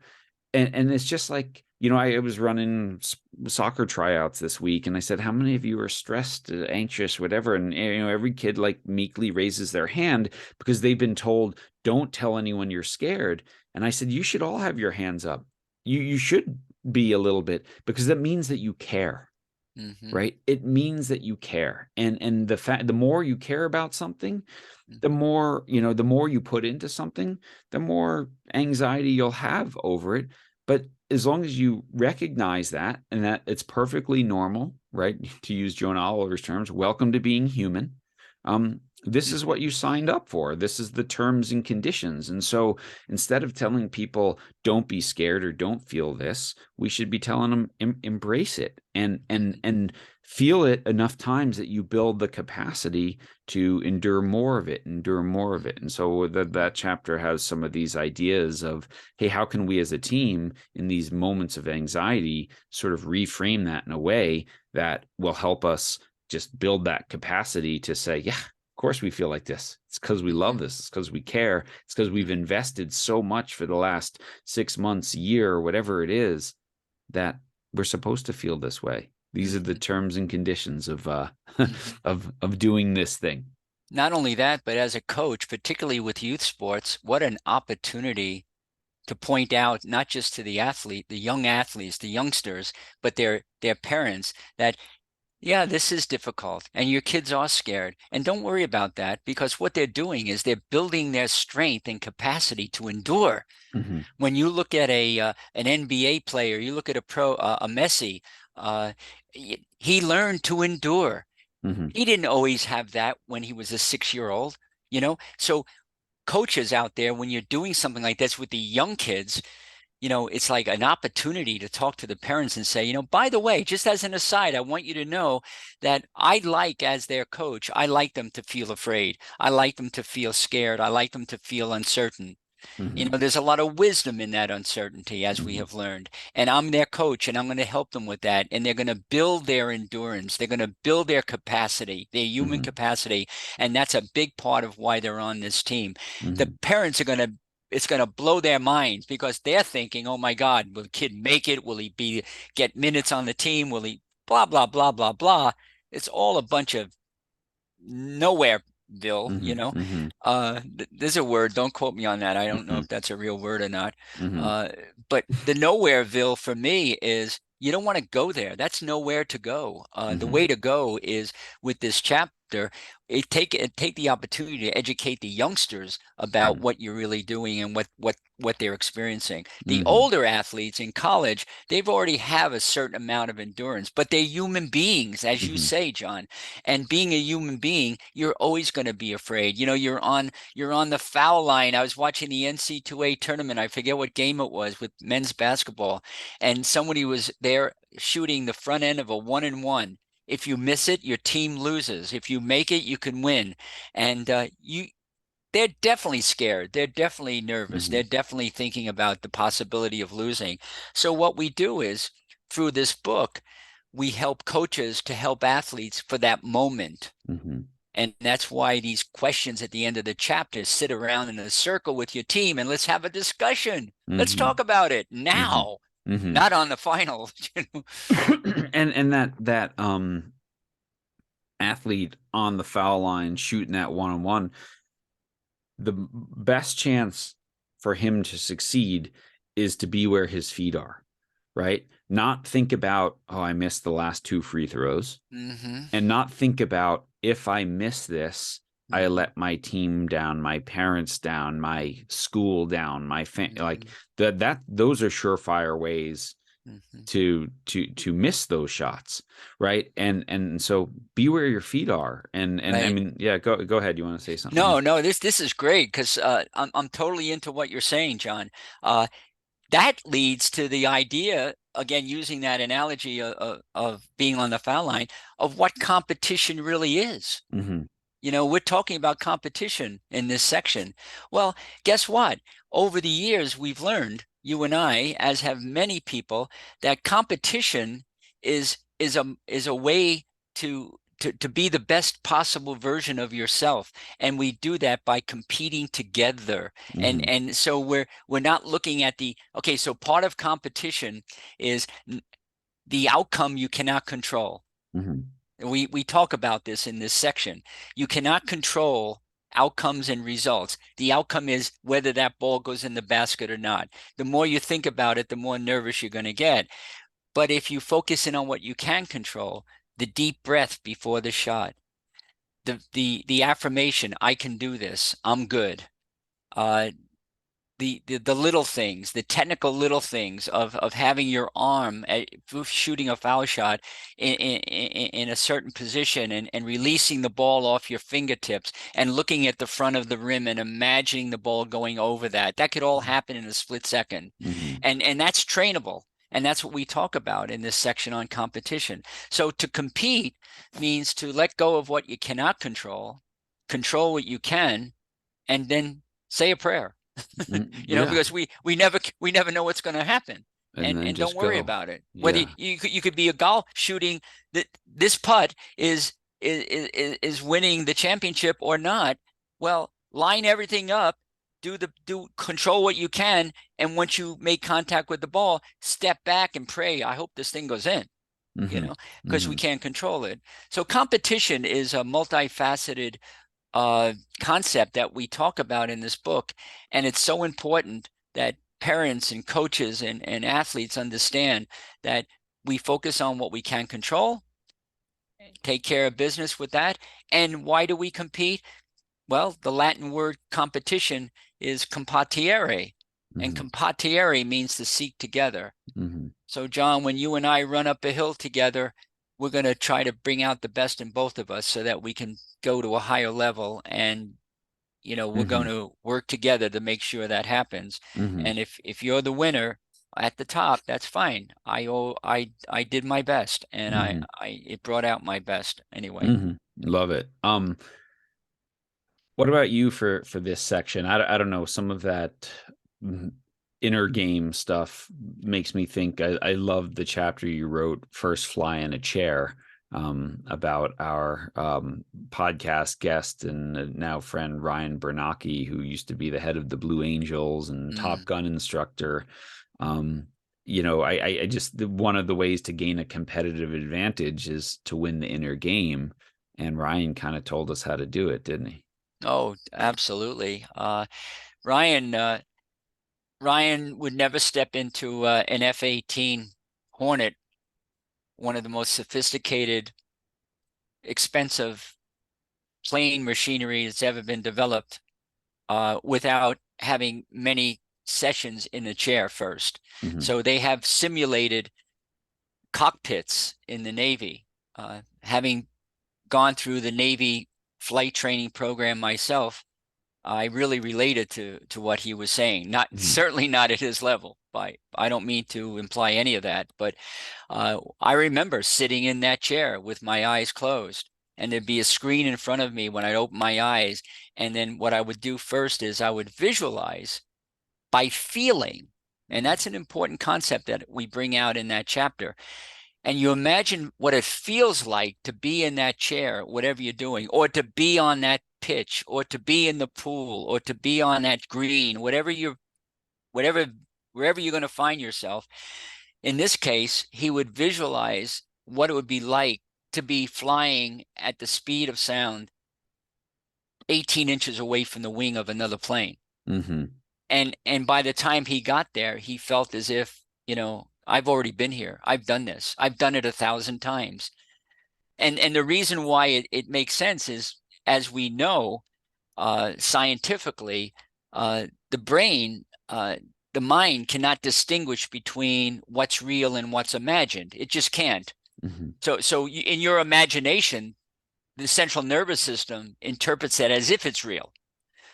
And it's just like, I was running soccer tryouts this week, and I said, how many of you are stressed, anxious, whatever? And, every kid like meekly raises their hand because they've been told, don't tell anyone you're scared. And I said, you should all have your hands up. You should be a little bit, because that means that you care, Hmm. right? It means that you care. And the more you care about something, the Hmm. more, the more you put into something, the more anxiety you'll have over it. But as long as you recognize that and that it's perfectly normal, right? To use John Oliver's terms, welcome to being human. This is what you signed up for. This is the terms and conditions. And so instead of telling people don't be scared or don't feel this, we should be telling them embrace it and feel it enough times that you build the capacity to endure more of it, endure more of it. And so that chapter has some of these ideas of, hey, how can we as a team in these moments of anxiety sort of reframe that in a way that will help us just build that capacity to say, yeah, of course we feel like this. It's because we love this. It's because we care. It's because we've invested so much for the last 6 months, year, or whatever it is, that we're supposed to feel this way. These are the terms and conditions of of doing this thing. Not only that, but as a coach, particularly with youth sports, what an opportunity to point out not just to the athlete, the young athletes, the youngsters, but their parents that, yeah, this is difficult and your kids are scared. And don't worry about that, because what they're doing is they're building their strength and capacity to endure. Mm-hmm. When you look at an NBA player, you look at a Messi, uh, he learned to endure. Mm-hmm. He didn't always have that when he was a 6-year-old, you know? So coaches out there, when you're doing something like this with the young kids, it's like an opportunity to talk to the parents and say, by the way, just as an aside, I want you to know that as their coach, I like them to feel afraid. I like them to feel scared. I like them to feel uncertain. Mm-hmm. There's a lot of wisdom in that uncertainty, as we Mm-hmm. have learned. And I'm their coach, and I'm going to help them with that. And they're going to build their endurance. They're going to build their capacity, their human Mm-hmm. capacity. And that's a big part of why they're on this team. The Mm-hmm. parents it's going to blow their minds, because they're thinking, oh my God, will the kid make it? Will he get minutes on the team? Will he blah, blah, blah, blah, blah. It's all a bunch of nowhere. Bill, Mm-hmm. Mm-hmm. there's a word, don't quote me on that. I don't know Mm-hmm. if that's a real word or not. Mm-hmm. Uh, but the nowhereville for me is you don't want to go there. That's nowhere to go. The Mm-hmm. way to go is with this chapter, take the opportunity to educate the youngsters about what you're really doing and what they're experiencing. The Mm-hmm. older athletes in college, they've already have a certain amount of endurance, but they're human beings, as you Mm-hmm. say, John. And being a human being, you're always going to be afraid. You're on the foul line. I was watching the NCAA tournament. I forget what game it was with men's basketball, and somebody was there shooting the front end of a 1-and-1. If you miss it, your team loses. If you make it, you can win. And they're definitely scared. They're definitely nervous. Mm-hmm. They're definitely thinking about the possibility of losing. So what we do is, through this book, we help coaches to help athletes for that moment. Mm-hmm. And that's why these questions at the end of the chapter: sit around in a circle with your team and let's have a discussion. Let's Mm-hmm. talk about it Mm-hmm. now, Mm-hmm. not on the final. And that athlete on the foul line shooting that 1-on-1, the best chance for him to succeed is to be where his feet are, right? Not think about, oh, I missed the last 2 free throws, Mm-hmm. and not think about, if I miss this, I let my team down, my parents down, my school down, my family. Like those are surefire ways Mm-hmm. to miss those shots, right? And so be where your feet are. And I Right. mean, yeah, go ahead. You want to say something? Yeah. No, this is great, because I'm totally into what you're saying, John. That leads to the idea, again, using that analogy of being on the foul line, of what competition really is. Mm-hmm. We're talking about competition in this section. Well, guess what? Over the years, we've learned, you and I, as have many people, that competition is a way to be the best possible version of yourself. And we do that by competing together. And Mm-hmm. and so we're not looking at okay, so part of competition is the outcome you cannot control. Mm-hmm. We talk about this in this section. You cannot control outcomes and results. The outcome is whether that ball goes in the basket or not. The more you think about it, the more nervous you're going to get. But if you focus in on what you can control, the deep breath before the shot, the affirmation, I can do this, I'm good. Uh, the little things, the technical little things of having your arm shooting a foul shot in a certain position and releasing the ball off your fingertips and looking at the front of the rim and imagining the ball going over that. That could all happen in a split second. Mm-hmm. And that's trainable. And that's what we talk about in this section on competition. So to compete means to let go of what you cannot control what you can, and then say a prayer. Yeah. Because we never know what's going to happen, And then and just don't worry go. about it. Whether Yeah. you could be a golf shooting that this putt is winning the championship or not. Well, line everything up, control what you can, and once you make contact with the ball, step back and pray, I hope this thing goes in. Mm-hmm. Because we Mm-hmm. can't control it. So competition is a multifaceted concept that we talk about in this book. And it's so important that parents and coaches and athletes understand that we focus on what we can control, take care of business with that. And why do we compete? Well, the Latin word competition is compatire, and Mm-hmm. compatire means to seek together. Mm-hmm. So, John, when you and I run up a hill together, we're going to try to bring out the best in both of us so that we can go to a higher level. And, we're going Mm-hmm. to work together to make sure that happens. Mm-hmm. And if you're the winner at the top, that's fine. I did my best, and Mm-hmm. it brought out my best anyway. Mm-hmm. Love it. What about you for this section? I don't know. Some of that mm, inner game stuff makes me think. I love the chapter you wrote, First Fly in a Chair, about our podcast guest and now friend Ryan Bernacki, who used to be the head of the Blue Angels and Top Gun instructor. Um, I just one of the ways to gain a competitive advantage is to win the inner game, and Ryan kind of told us how to do it, didn't he? Oh, absolutely. Ryan, Ryan would never step into an F-18 Hornet, one of the most sophisticated, expensive plane machinery that's ever been developed, without having many sessions in the chair first. Mm-hmm. So they have simulated cockpits in the Navy. Having gone through the Navy flight training program myself, I really related to what he was saying. Not Mm-hmm. certainly not at his level. I don't mean to imply any of that, but I remember sitting in that chair with my eyes closed, and there'd be a screen in front of me when I'd open my eyes. And then what I would do first is I would visualize by feeling. And that's an important concept that we bring out in that chapter. And you imagine what it feels like to be in that chair, whatever you're doing, or to be on that pitch, or to be in the pool, or to be on that green, wherever you're going to find yourself. In this case, he would visualize what it would be like to be flying at the speed of sound 18 inches away from the wing of another plane. Mm-hmm. And by the time he got there, he felt as if, I've already been here. I've done this. I've done it 1,000 times. And the reason why it makes sense is, as we know, scientifically, the brain, the mind cannot distinguish between what's real and what's imagined. It just can't. Mm-hmm. So in your imagination, the central nervous system interprets that as if it's real.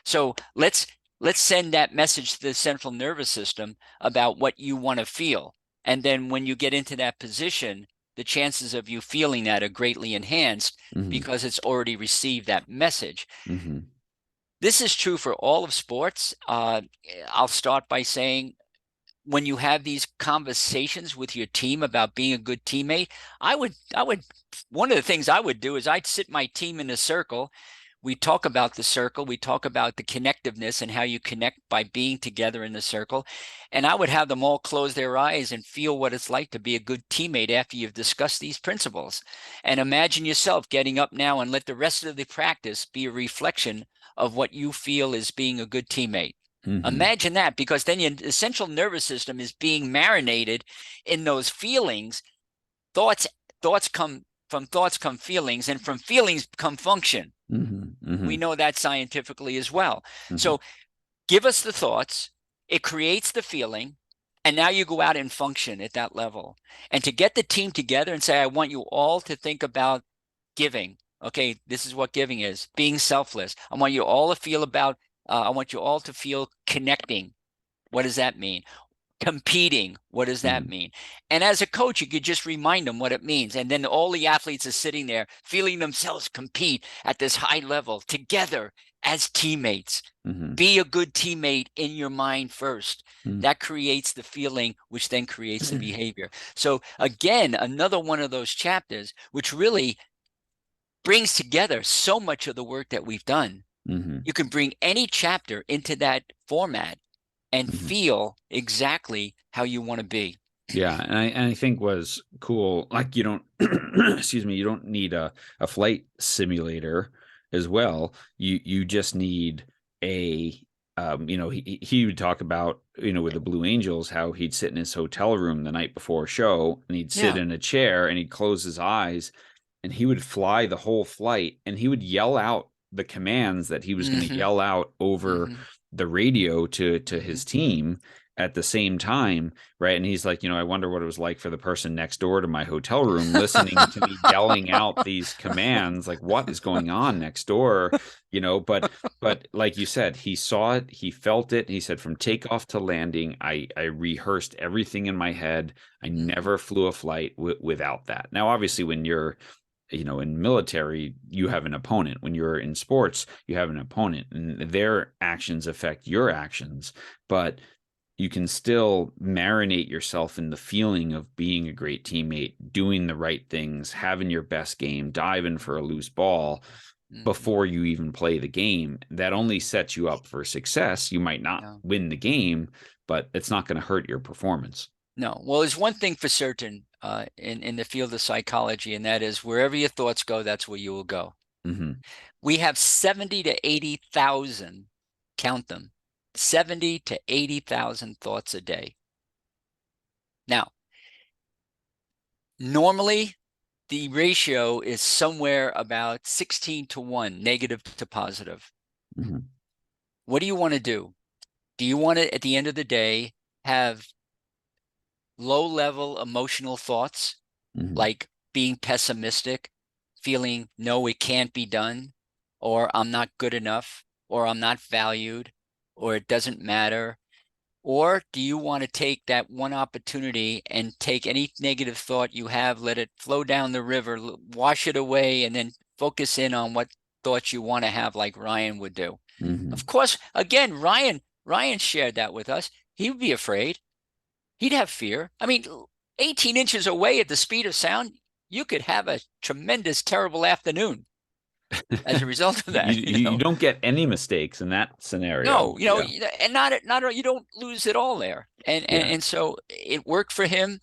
So let's send that message to the central nervous system about what you want to feel. And then when you get into that position, the chances of you feeling that are greatly enhanced, Mm-hmm. because it's already received that message. Mm-hmm. This is true for all of sports. I'll start by saying, when you have these conversations with your team about being a good teammate, one of the things I would do is I'd sit my team in a circle. We talk about the circle. We talk about the connectiveness and how you connect by being together in the circle. And I would have them all close their eyes and feel what it's like to be a good teammate after you've discussed these principles. And imagine yourself getting up now and let the rest of the practice be a reflection of what you feel is being a good teammate. Mm-hmm. Imagine that, because then your central nervous system is being marinated in those feelings. Thoughts come feelings, and from feelings come function. Mm-hmm. Mm-hmm. We know that scientifically as well. Mm-hmm. So give us the thoughts, it creates the feeling, and now you go out and function at that level. And to get the team together and say, I want you all to think about giving. Okay, this is what giving is, being selfless. I want you all to feel about, I want you all to feel connecting. What does that mean? Competing, what does that mean? And as a coach, you could just remind them what it means. And then all the athletes are sitting there feeling themselves compete at this high level together as teammates. Be a good teammate in your mind first. That creates the feeling, which then creates the behavior. So again, another one of those chapters, which really brings together so much of the work that we've done. You can bring any chapter into that format and feel exactly how you want to be. Yeah, and I think was cool. Like, you don't, excuse me, you don't need a flight simulator as well. You just need a, he would talk about, with the Blue Angels, how he'd sit in his hotel room the night before a show, and he'd sit in a chair and he'd close his eyes, and he would fly the whole flight, and he would yell out the commands that he was going to yell out over the radio to his team at the same time, right? And he's like, I wonder what it was like for the person next door to my hotel room listening to me yelling out these commands, like, what is going on next door? But like you said, he saw it, he felt it. He said, from takeoff to landing, I rehearsed everything in my head. I never flew a flight without that. Now, obviously, when you're in military, you have an opponent. When you're in sports, you have an opponent, and their actions affect your actions. But you can still marinate yourself in the feeling of being a great teammate, doing the right things, having your best game, diving for a loose ball before you even play the game. That only sets you up for success. You might not win the game, but it's not going to hurt your performance. No. Well, there's one thing for certain in the field of psychology, and that is wherever your thoughts go, that's where you will go. We have 70 to 80,000, count them, 70 to 80,000 thoughts a day. Now, normally the ratio is somewhere about 16 to 1, negative to positive. What do you want to do? Do you want to, at the end of the day, have low-level emotional thoughts, like being pessimistic, feeling, no, it can't be done, or I'm not good enough, or I'm not valued, or it doesn't matter? Or do you want to take that one opportunity and take any negative thought you have, let it flow down the river, wash it away, and then focus in on what thoughts you want to have, like Ryan would do? Of course, again, Ryan shared that with us. He would be afraid. He'd have fear. I mean, 18 inches away at the speed of sound, you could have a tremendous, terrible afternoon as a result of that. You don't get any mistakes in that scenario. No, and not you don't lose it all there. And so it worked for him.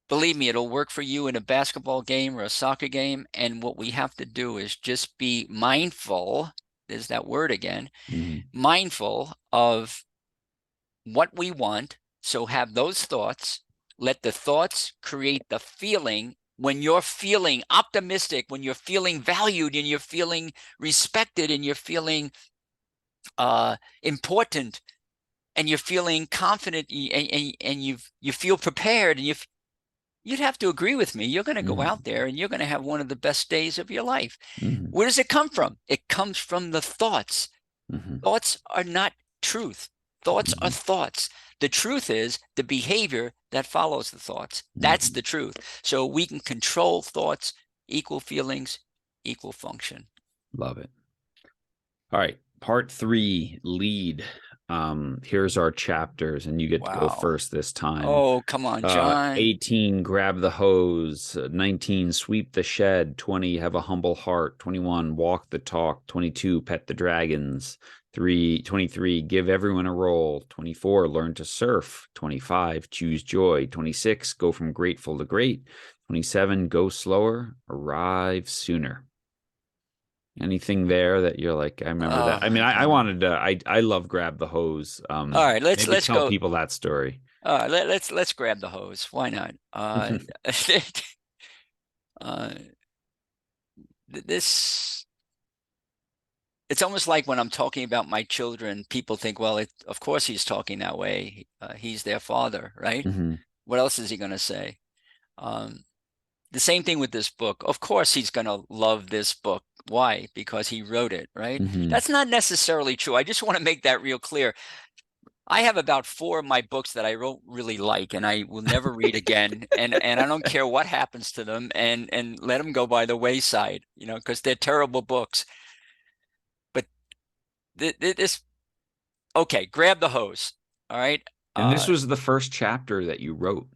Believe me, it'll work for you in a basketball game or a soccer game. And what we have to do is just be mindful. There's that word again. Mindful of what we want. So have those thoughts. Let the thoughts create the feeling. When you're feeling optimistic, when you're feeling valued, and you're feeling respected, and you're feeling important, and you're feeling confident, and you feel prepared, and you'd have to agree with me. You're going to go out there and you're going to have one of the best days of your life. Where does it come from? It comes from the thoughts. Thoughts are not truth. Thoughts are thoughts. The truth is the behavior that follows the thoughts. That's the truth. So we can control thoughts, equal feelings, equal function. Love it. All right. Part 3, lead. Here's our chapters, and you get to go first this time. Oh, come on, John. 18, grab the hose. 19, sweep the shed. 20, have a humble heart. 21, walk the talk. 22, pet the dragons. 23, give everyone a role. 24, learn to surf. 25, choose joy. 26, go from grateful to great. 27, go slower, arrive sooner. Anything there that you're like, I remember that? I mean, I wanted to, I love grab the hose. All right, let's tell go. people that story. Let's grab the hose. Why not? This it's almost like when I'm talking about my children, people think, well, of course he's talking that way. He's their father, right? Hmm. What else is he going to say? Um, the same thing with this book. Of course, he's going to love this book. Why? Because he wrote it, right? Hmm. That's not necessarily true. I just want to make that real clear. I have about 4 of my books that I don't really like and I will never read again. And I don't care what happens to them and let them go by the wayside, because they're terrible books. But this, okay, grab the hose. All right. And this Uh, was the first chapter that you wrote.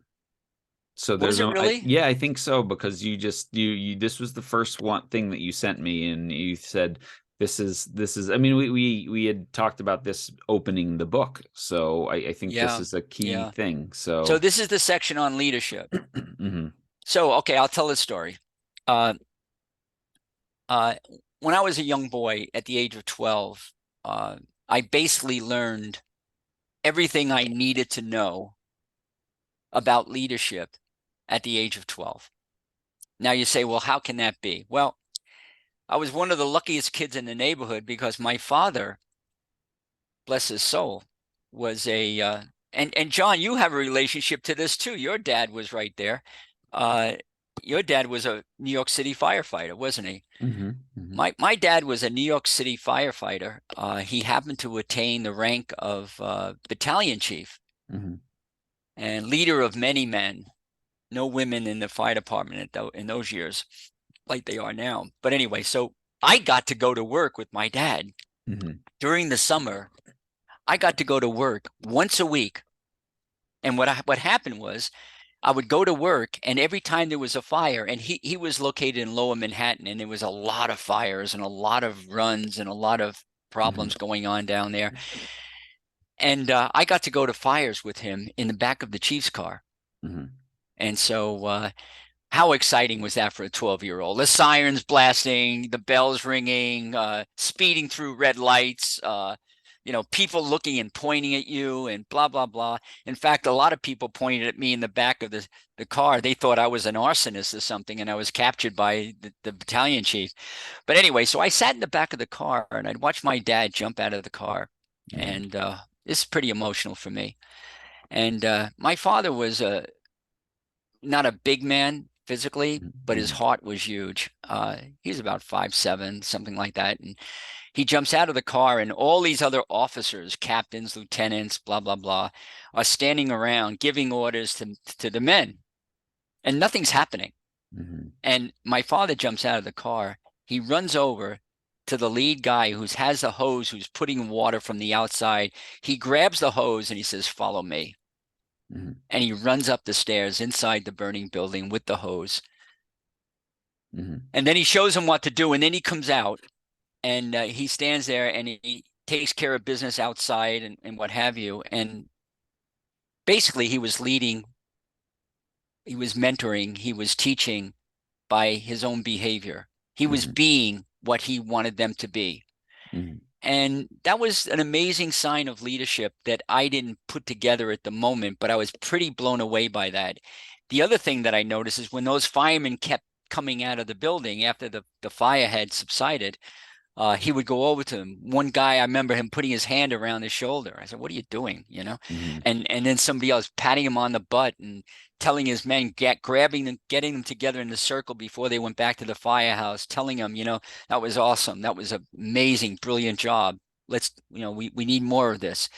So was there's it really? yeah, I think so, because this was the first one thing that you sent me, and you said this is, I mean, we had talked about this opening the book, so I think this Yeah. is a key Yeah. thing. So So this is the section on leadership. mhm, So, okay, I'll tell this story. Uh, uh, when I was a young boy at the age of 12, I basically learned everything I needed to know about leadership at the age of 12. Now you say, well, how can that be? Well, I was one of the luckiest kids in the neighborhood because my father, bless his soul, was and John, you have a relationship to this too. Your dad was right there. Uh, your dad was a New York City firefighter, wasn't he? mhm, mhm, My dad was a New York City firefighter. He happened to attain the rank of battalion chief mhm, and leader of many men. No women in the fire department in those years like they are now. But anyway, so I got to go to work with my dad mhm, during the summer. I got to go to work once a week. And what happened was I would go to work, and every time there was a fire, and he was located in Lower Manhattan, and there was a lot of fires and a lot of runs and a lot of mhm, problems going on down there. And I got to go to fires with him in the back of the Chiefs car. mhm, And so how exciting was that for a 12-year-old? The sirens blasting, the bells ringing, speeding through red lights, people looking and pointing at you and blah, blah, blah. In fact, a lot of people pointed at me in the back of the car. They thought I was an arsonist or something, and I was captured by the battalion chief. But anyway, so I sat in the back of the car and I'd watch my dad jump out of the car. mhm, And it's pretty emotional for me. And my father was not a big man physically, but his mhm, heart was huge. He's about 5'7", something like that. And he jumps out of the car, and all these other officers, captains, lieutenants, blah, blah, blah, are standing around giving orders to the men, and nothing's happening. mhm, And my father jumps out of the car. He runs over to the lead guy who has the hose, who's putting water from the outside. He grabs the hose and he says, "Follow me." mhm, And he runs up the stairs inside the burning building with the hose. mhm, And then he shows him what to do. And then he comes out and he stands there and he takes care of business outside and what have you. And basically, he was leading, he was mentoring, he was teaching by his own behavior. He was mhm, being what he wanted them to be. mhm, And that was an amazing sign of leadership that I didn't put together at the moment, but I was pretty blown away by that. The other thing that I noticed is when those firemen kept coming out of the building after the fire had subsided, he would go over to him. One guy, I remember him putting his hand around his shoulder. I said, "What are you doing?" mhm, And then somebody else patting him on the butt and telling his men, grabbing them, getting them together in the circle before they went back to the firehouse, telling them, that was awesome. That was an amazing, brilliant job. Let's, we need more of this.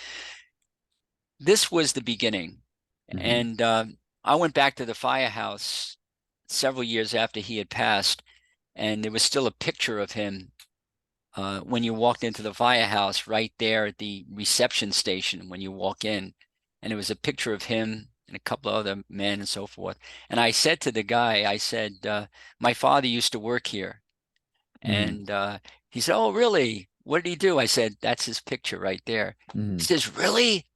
This was the beginning. mhm, And I went back to the firehouse several years after he had passed, and there was still a picture of him when you walked into the firehouse right there at the reception station when you walk in. And it was a picture of him and a couple of other men and so forth. And I said to the guy, I said, my father used to work here. mhm, And he said, "Oh, really? What did he do?" I said, "That's his picture right there." He mhm, says, "Really?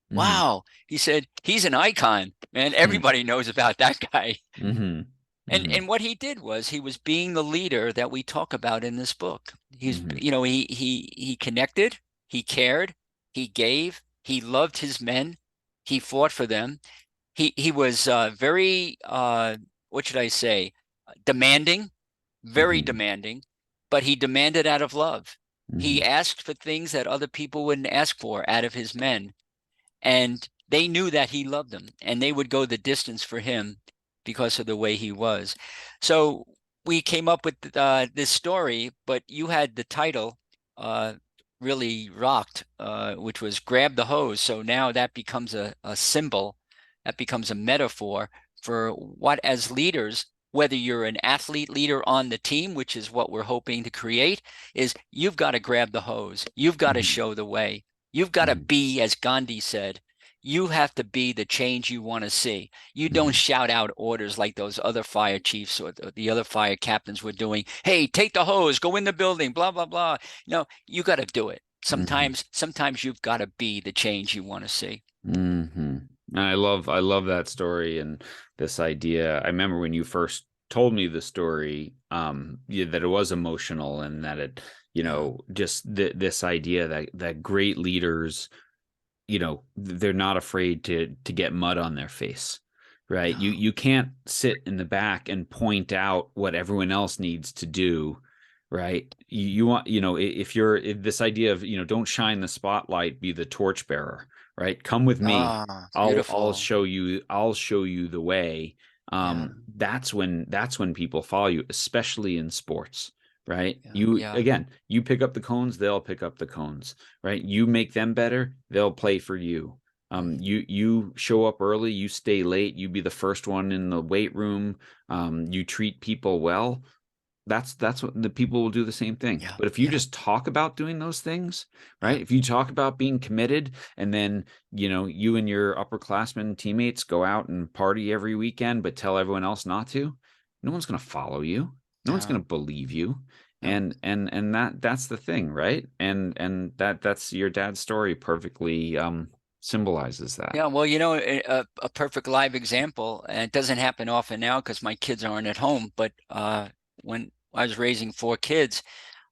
mhm, Wow." He said, "He's an icon, man. mhm, Everybody knows about that guy." mhm, And mhm, what he did was he was being the leader that we talk about in this book. He's, mhm, he connected, he cared, he gave, he loved his men, he fought for them. He was very what should I say? Demanding, very mhm, demanding, but he demanded out of love. He Hmm. asked for things that other people wouldn't ask for out of his men. And they knew that he loved them and they would go the distance for him because of the way he was. So we came up with this story, but you had the title uh, really rocked, which was Grab the Hose. So now that becomes a symbol, that becomes a metaphor for what, as leaders, whether you're an athlete leader on the team, which is what we're hoping to create, is you've got to grab the hose. You've got to Hmm. show the way. You've got to Hmm. be, as Gandhi said, you have to be the change you want to see. You don't Hmm. shout out orders like those other fire chiefs or the other fire captains were doing. Hey, take the hose, go in the building, blah, blah, blah. No, you got to do it. Hmm. Sometimes you've got to be the change you want to see. Hmm. I love that story and this idea. I remember when you first told me the story, yeah, that it was emotional and that it, Yeah. just this idea that great leaders, they're not afraid to get mud on their face, right? You No. you can't sit in the back and point out what everyone else needs to do, right? You want, if this idea of, don't shine the spotlight, be the torchbearer, right? Come with me. Ah, I'll beautiful. show you the way. Yeah. That's when people follow you, especially in sports, right? Yeah. You Yeah. again, you pick up the cones, they'll pick up the cones, right? You make them better, they'll play for you. Mhm. You show up early, you stay late, you be the first one in the weight room, you treat people well. That's what the people will do the same thing. Yeah. But if you Yeah. just talk about doing those things, Yeah. right? If you talk about being committed and then, you and your upperclassmen teammates go out and party every weekend, but tell everyone else not to, no one's going to follow you. No one's going No. to believe you. No. And that's the thing, right? And that's your dad's story perfectly symbolizes that. Yeah, well, a perfect live example, and it doesn't happen often now because my kids aren't at home, but when I was raising four kids,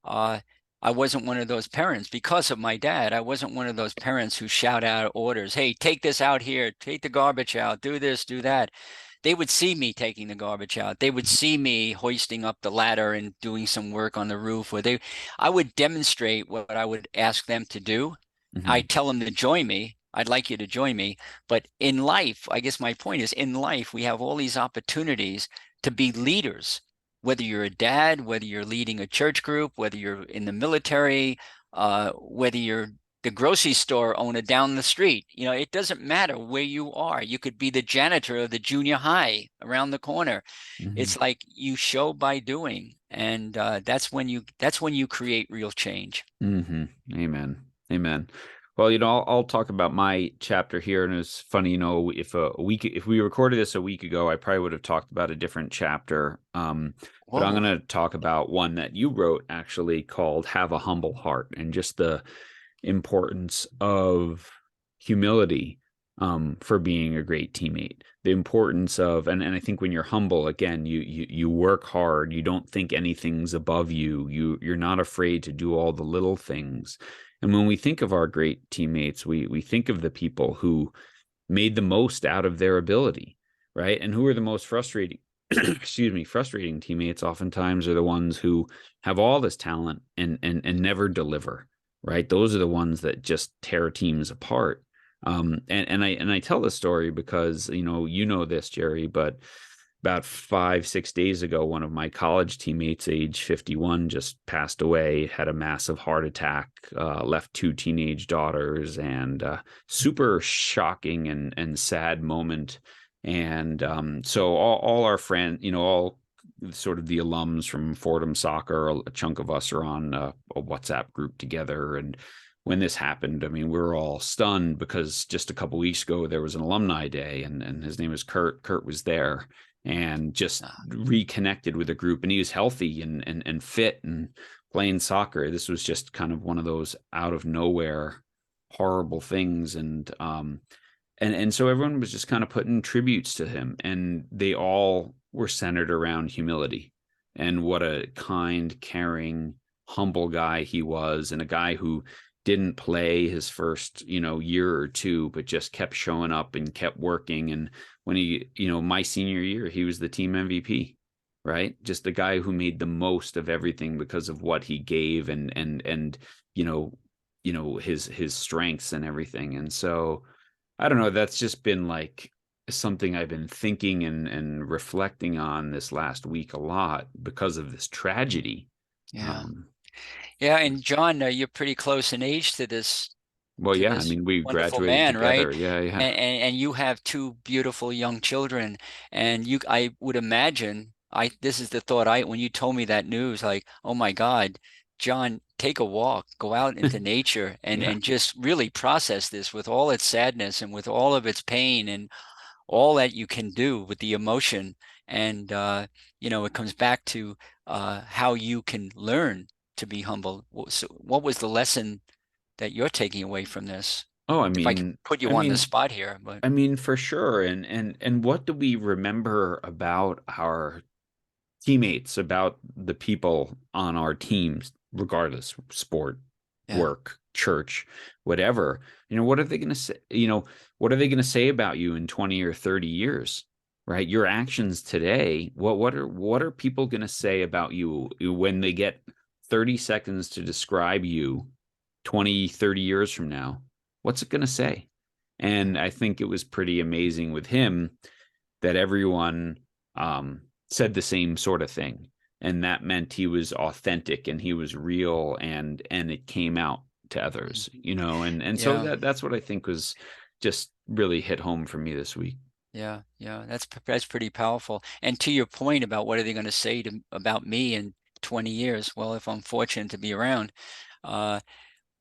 uh, I wasn't one of those parents because of my dad. I wasn't one of those parents who shout out orders, hey, take this out here, take the garbage out, do this, do that. They would see me taking the garbage out. They would see me hoisting up the ladder and doing some work on the roof, I would demonstrate what I would ask them to do. I Hmm. tell them to join me. I'd like you to join me. But in life, I guess my point is in life, we have all these opportunities to be leaders, whether you're a dad, whether you're leading a church group, whether you're in the military, whether you're the grocery store owner down the street. It doesn't matter where you are. You could be the janitor of the junior high around the corner. Hmm. It's like you show by doing, and that's when you create real change. Hmm. Amen. Amen. Well, I'll talk about my chapter here, and it's funny, if we recorded this a week ago, I probably would have talked about a different chapter. But I'm Whoa. going to talk about one that you wrote actually called "Have a Humble Heart," and just the importance of humility for being a great teammate. The importance of, and I think when you're humble, again, you work hard. You don't think anything's above you. You're not afraid to do all the little things. And when we think of our great teammates, we think of the people who made the most out of their ability, right? And who are the most frustrating, excuse me, frustrating teammates oftentimes are the ones who have all this talent and never deliver, right? Those are the ones that just tear teams apart. And I tell this story because this, Jerry, but about 5 6 days ago, one of my college teammates, age 51, just passed away, had a massive heart attack, left two teenage daughters, and super shocking and sad moment. And so all our friends, all sort of the alums from Fordham Soccer, a chunk of us are on a WhatsApp group together. And when this happened, I mean, we were all stunned because just a couple weeks ago there was an alumni day, and his name is Kurt. Kurt was there and just Uh, reconnected with the group, and he was healthy and fit and playing soccer. This was just kind of one of those out of nowhere horrible things, and so everyone was just kind of putting tributes to him, and they all were centered around humility and what a kind, caring, humble guy he was, and a guy who didn't play his first year or two, but just kept showing up and kept working. And when my senior year, he was the team MVP. right? Just the guy who made the most of everything because of what he gave, and you know, his strengths and everything. And so I don't know, that's just been like something I've been thinking and reflecting on this last week a lot because of this tragedy. Yeah. Um, Yeah, and John, you're pretty close in age well, to yeah, I this mean, we wonderful graduated man, right? together. Yeah, yeah. And you have two beautiful young children, and I would imagine, this is the thought when you told me that news, like, oh my God, John, take a walk, go out into nature, Yeah. and just really process this with all its sadness and with all of its pain and all that you can do with the emotion. And it comes back to how you can learn to be humble. So what was the lesson that you're taking away from this? Oh, If I could put I you on the mean, spot here, but for sure. And what do we remember about our teammates, about the people on our teams, regardless, sport, yeah, work, church, whatever? What are they going to say? What are they going to say about you in 20 or 30 years? Right? Your actions today, what are people going to say about you when they get 30 seconds to describe you 20, 30 years from now? What's it going to say? yeah, And I think it was pretty amazing with him that everyone said the same sort of thing, and that meant he was authentic and he was real, and it came out to others, mhm, and so yeah, that's what I think was just really hit home for me this week. yeah, yeah. That's pretty powerful. And to your point about what are they going to say about me in 20 years? Well, if I'm fortunate to be around, uh,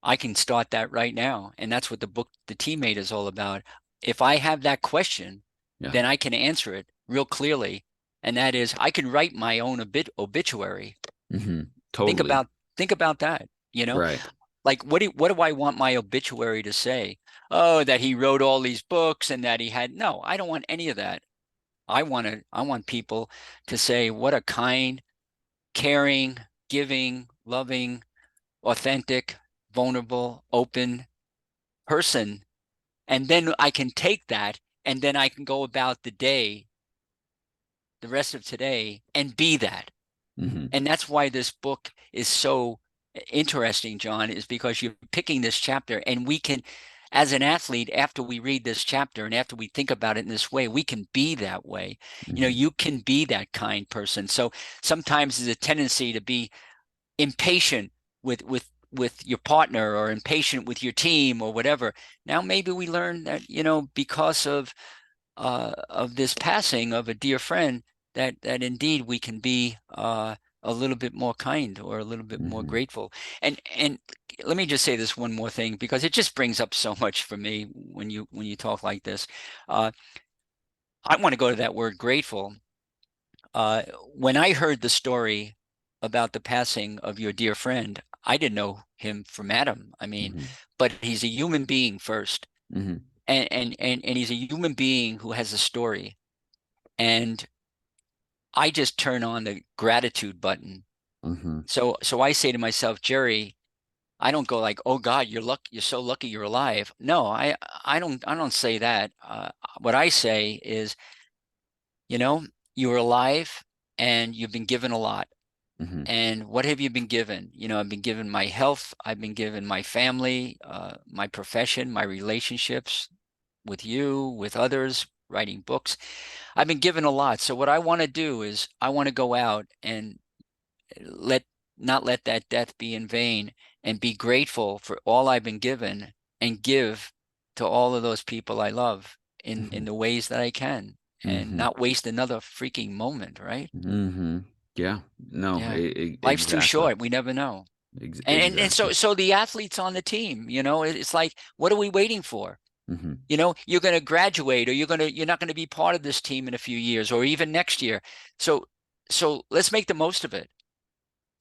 I can start that right now. And that's what the book, The Teammate, is all about. If I have that question, Yeah. then I can answer it real clearly. And that is, I can write my own obituary. Think Totally. about think about that. Right. Like what do I want my obituary to say? Oh, that he wrote all these books and that he had no, I don't want any of that. I want people to say what a kind, caring, giving, loving, authentic, vulnerable, open person. And then I can take that and then I can go about the day, the rest of today, and be that. Hmm. And that's why this book is so interesting, John, is because you're picking this chapter and we can, as an athlete, after we read this chapter and after we think about it in this way, we can be that way. Hmm. You can be that kind person. So sometimes there's a tendency to be impatient with your partner or impatient with your team or whatever. Now maybe we learn that, because of this passing of a dear friend, that indeed we can be a little bit more kind or a little bit more Hmm. grateful. And let me just say this one more thing because it just brings up so much for me when you talk like this. Uh, I want to go to that word grateful. Uh, when I heard the story about the passing of your dear friend, I didn't know him from Adam. I mean, Hmm. but he's a human being first, Hmm. and he's a human being who has a story. And I just turn on the gratitude button. Hmm. So I say to myself, Jerry, I don't go like, "Oh God, you're so lucky you're alive." No, I don't say that. What I say is, you know, you're alive and you've been given a lot. Hmm. And what have you been given? I've been given my health, I've been given my family, my profession, my relationships with you, with others, writing books. I've been given a lot. So what I want to do is I want to go out and let not let that death be in vain and be grateful for all I've been given and give to all of those people I love in Hmm. the ways that I can and Hmm. not waste another freaking moment, right? Hmm. Yeah. No, Yeah. Life's too exactly. short. We never know. And so Exactly. so the athletes on the team, it's like, what are we waiting for? Hmm. You're going to graduate or you're not going to be part of this team in a few years or even next year. So let's make the most of it.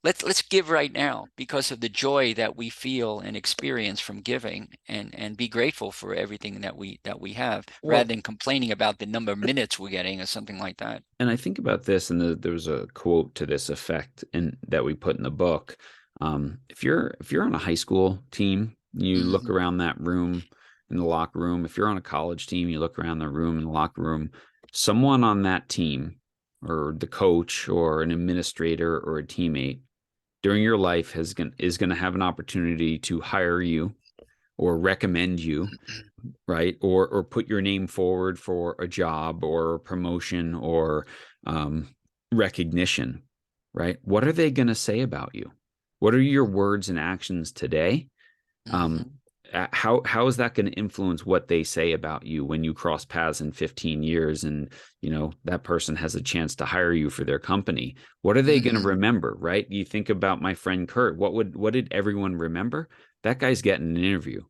Let's give right now because of the joy that we feel and experience from giving and be grateful for everything that we have rather Well, than complaining about the number of minutes we're getting or something like that. and I think about this, and there was a quote to this effect in that we put in the book. If you're on a high school team, you look Hmm. around that room in the locker room. If you're on a college team, you look around the room in the locker room. Someone on that team or the coach or an administrator or a teammate during your life is going to have an opportunity to hire you or recommend you, right? Or put your name forward for a job or a promotion or um, recognition, right? What are they going to say about you? What are your words and actions today? Um, Hmm. how is that going to influence what they say about you when you cross paths in 15 years and that person has a chance to hire you for their company? What are they going to Hmm. remember, right? You think about my friend Kurt. What did everyone remember? That guy's getting an interview.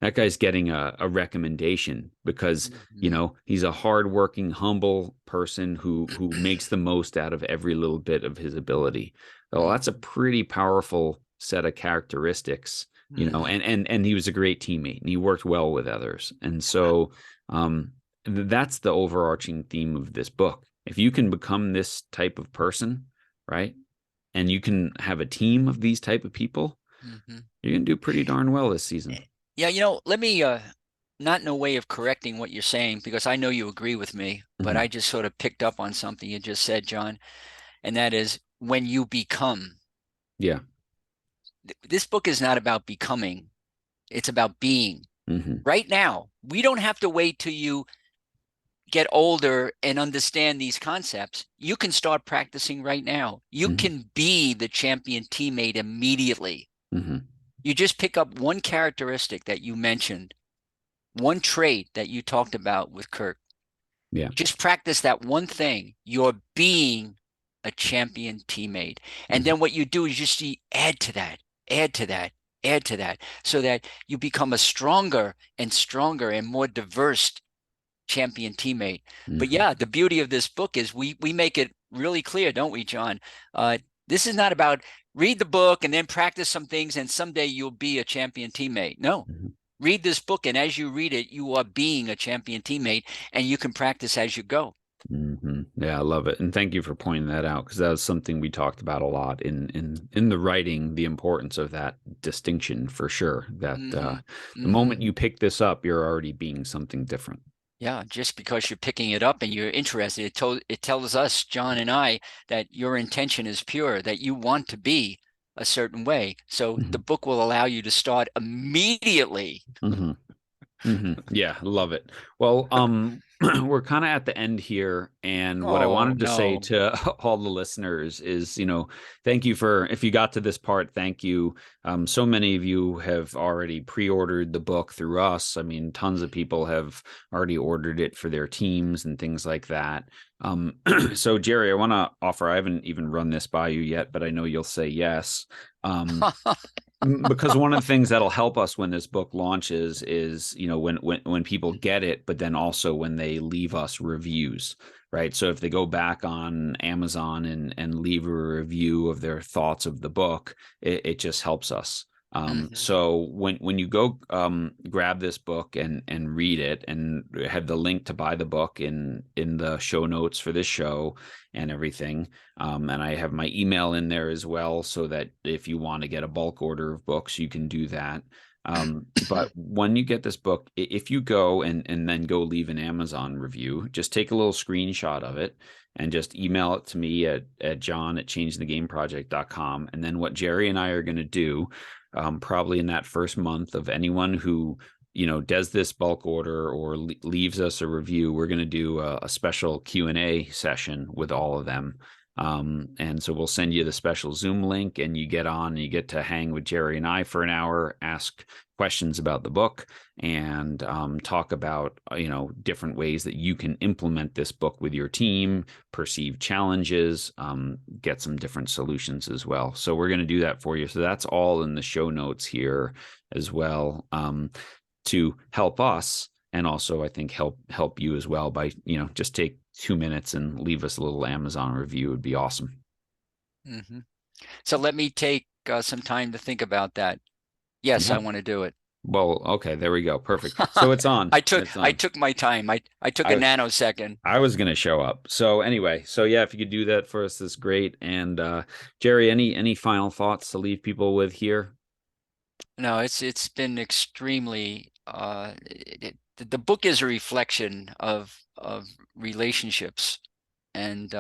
That guy's getting a recommendation because Hmm. he's a hardworking, humble person who makes the most out of every little bit of his ability. Well, that's a pretty powerful set of characteristics, Hmm. and he was a great teammate and he worked well with others. And so um, that's the overarching theme of this book. If you can become this type of person, right, and you can have a team of these type of people, Hmm. you're going to do pretty darn well this season. Yeah, let me not in a way of correcting what you're saying because I know you agree with me, but Mm-hmm. I just sort of picked up on something you just said, John, and that is when you become. Yeah. This book is not about becoming, it's about being. Mm-hmm. Right now, we don't have to wait till you get older and understand these concepts. You can start practicing right now. You Mm-hmm. can be the champion teammate immediately. Mm-hmm. You just pick up one characteristic that you mentioned, one trait that you talked about with Kirk. Yeah. Just practice that one thing. You're being a champion teammate. And Mm-hmm. then what you do is just add to that, add to that, add to that, so that you become a stronger and more diverse champion teammate. But Mm-hmm. yeah, the beauty of this book is we make it really clear, don't we, John? Uh, this is not about read the book and then practice some things and someday you'll be a champion teammate. No. Mm-hmm. Read this book, and as you read it, you are being a champion teammate, and you can practice as you go. Hmm. Yeah, I love it, and thank you for pointing that out because that was something we talked about a lot in the writing. The importance of that distinction, for sure. That Hmm. the Hmm. moment you pick this up, you're already being something different. Yeah, just because you're picking it up and you're interested, it tells us, John and I, that your intention is pure, that you want to be a certain way. So the Hmm. book will allow you to start immediately. Hmm. Hmm. Yeah, love it. Well, we're kind of at the end here, and what I Oh, wanted to say no. to all the listeners is, thank you for if you got to this part, thank you. So many of you have already pre-ordered the book through us. I mean, tons of people have already ordered it for their teams and things like that. So Jerry, I want to offer. I haven't even run this by you yet, but I know you'll say yes. Um, because one of the things that'll help us when this book launches is when people get it, but then also when they leave us reviews, right? So if they go back on Amazon and leave a review of their thoughts of the book, it just helps us. Hmm. So when you go grab this book and read it, and have the link to buy the book in the show notes for this show and everything, and I have my email in there as well, so that if you want to get a bulk order of books, you can do that. But when you get this book, if you go and then go leave an Amazon review, just take a little screenshot of it and just email it to me at john@changingthegameproject.com. And then what Jerry and I are going to do, probably in that first month of anyone who does this bulk order or leaves us a review, we're going to do a special Q&A session with all of them. And so we'll send you the special Zoom link, and you get on and you get to hang with Jerry and I for an hour, ask questions about the book, and talk about different ways that you can implement this book with your team, perceive challenges, get some different solutions as well. So we're going to do that for you. So that's all in the show notes here as well, to help us, and also I think help you as well by just take 2 minutes and leave us a little Amazon review. Would be awesome. Hmm. So let me take some time to think about that. Yes, I Yeah. want to do it. Well, okay, there we go. Perfect. So it's on. I took It's I on. took my time. I took a I nanosecond. I was gonna show up. So anyway, so yeah, if you could do that for us, that's great. And Jerry, any final thoughts to leave people with here? No, it's been extremely the book is a reflection of relationships. and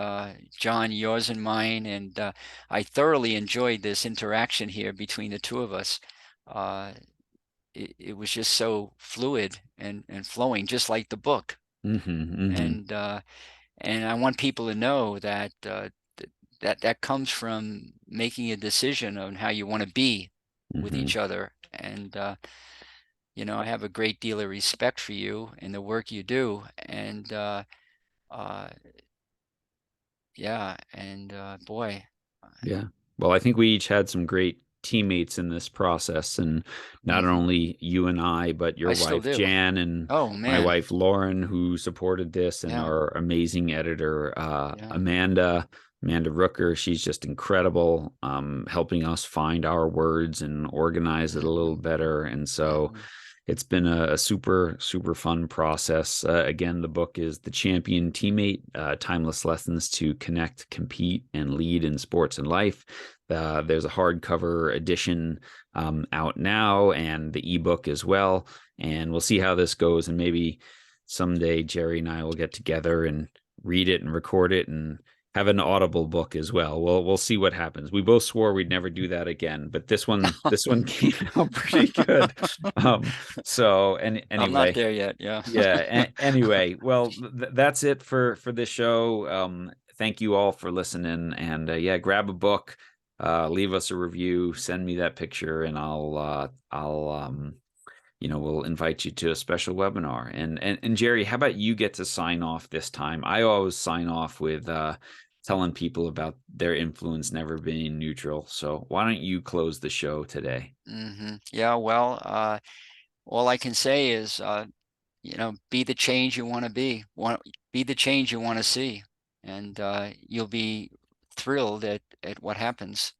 John, yours and mine, and I thoroughly enjoyed this interaction here between the two of us. Uh, it was just so fluid and flowing, just like the book. Hmm. And and I want people to know that that comes from making a decision on how you want to be with Hmm. each other. And you know, I have a great deal of respect for you and the work you do. And uh, yeah, and boy, Yeah. Well, I think we each had some great teammates in this process, and not mhm, only you and I, but I your still wife do. Jan and Oh my man, wife Lauren, who supported this, and yeah, our amazing editor yeah, Amanda Rooker. She's just incredible, helping us find our words and organize it a little mhm, better. And so mhm, it's been a super fun process. Again, the book is The Champion Teammate: Timeless Lessons to Connect, Compete, and Lead in Sports and Life. There's a hardcover edition out now, and the ebook as well. And we'll see how this goes. And maybe someday Jerry and I will get together and read it and record it and have an Audible book as well. We'll see what happens. We both swore we'd never do that again, but this one came out pretty good. Um, so I'm not anyway, there yet. Yeah. yeah. Anyway, well, that's it for this show. Thank you all for listening, and yeah, grab a book, leave us a review, send me that picture, and I'll we'll invite you to a special webinar. And Jerry, how about you get to sign off this time? I always sign off with telling people about their influence never being neutral. So why don't you close the show today? Yeah, well, all I can say is, you know, be the change you want to be. Be the change you want to see, and you'll be thrilled at what happens.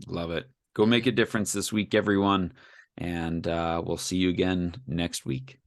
Love it. Go make a Mhm. difference this week, everyone. And we'll see you again next week.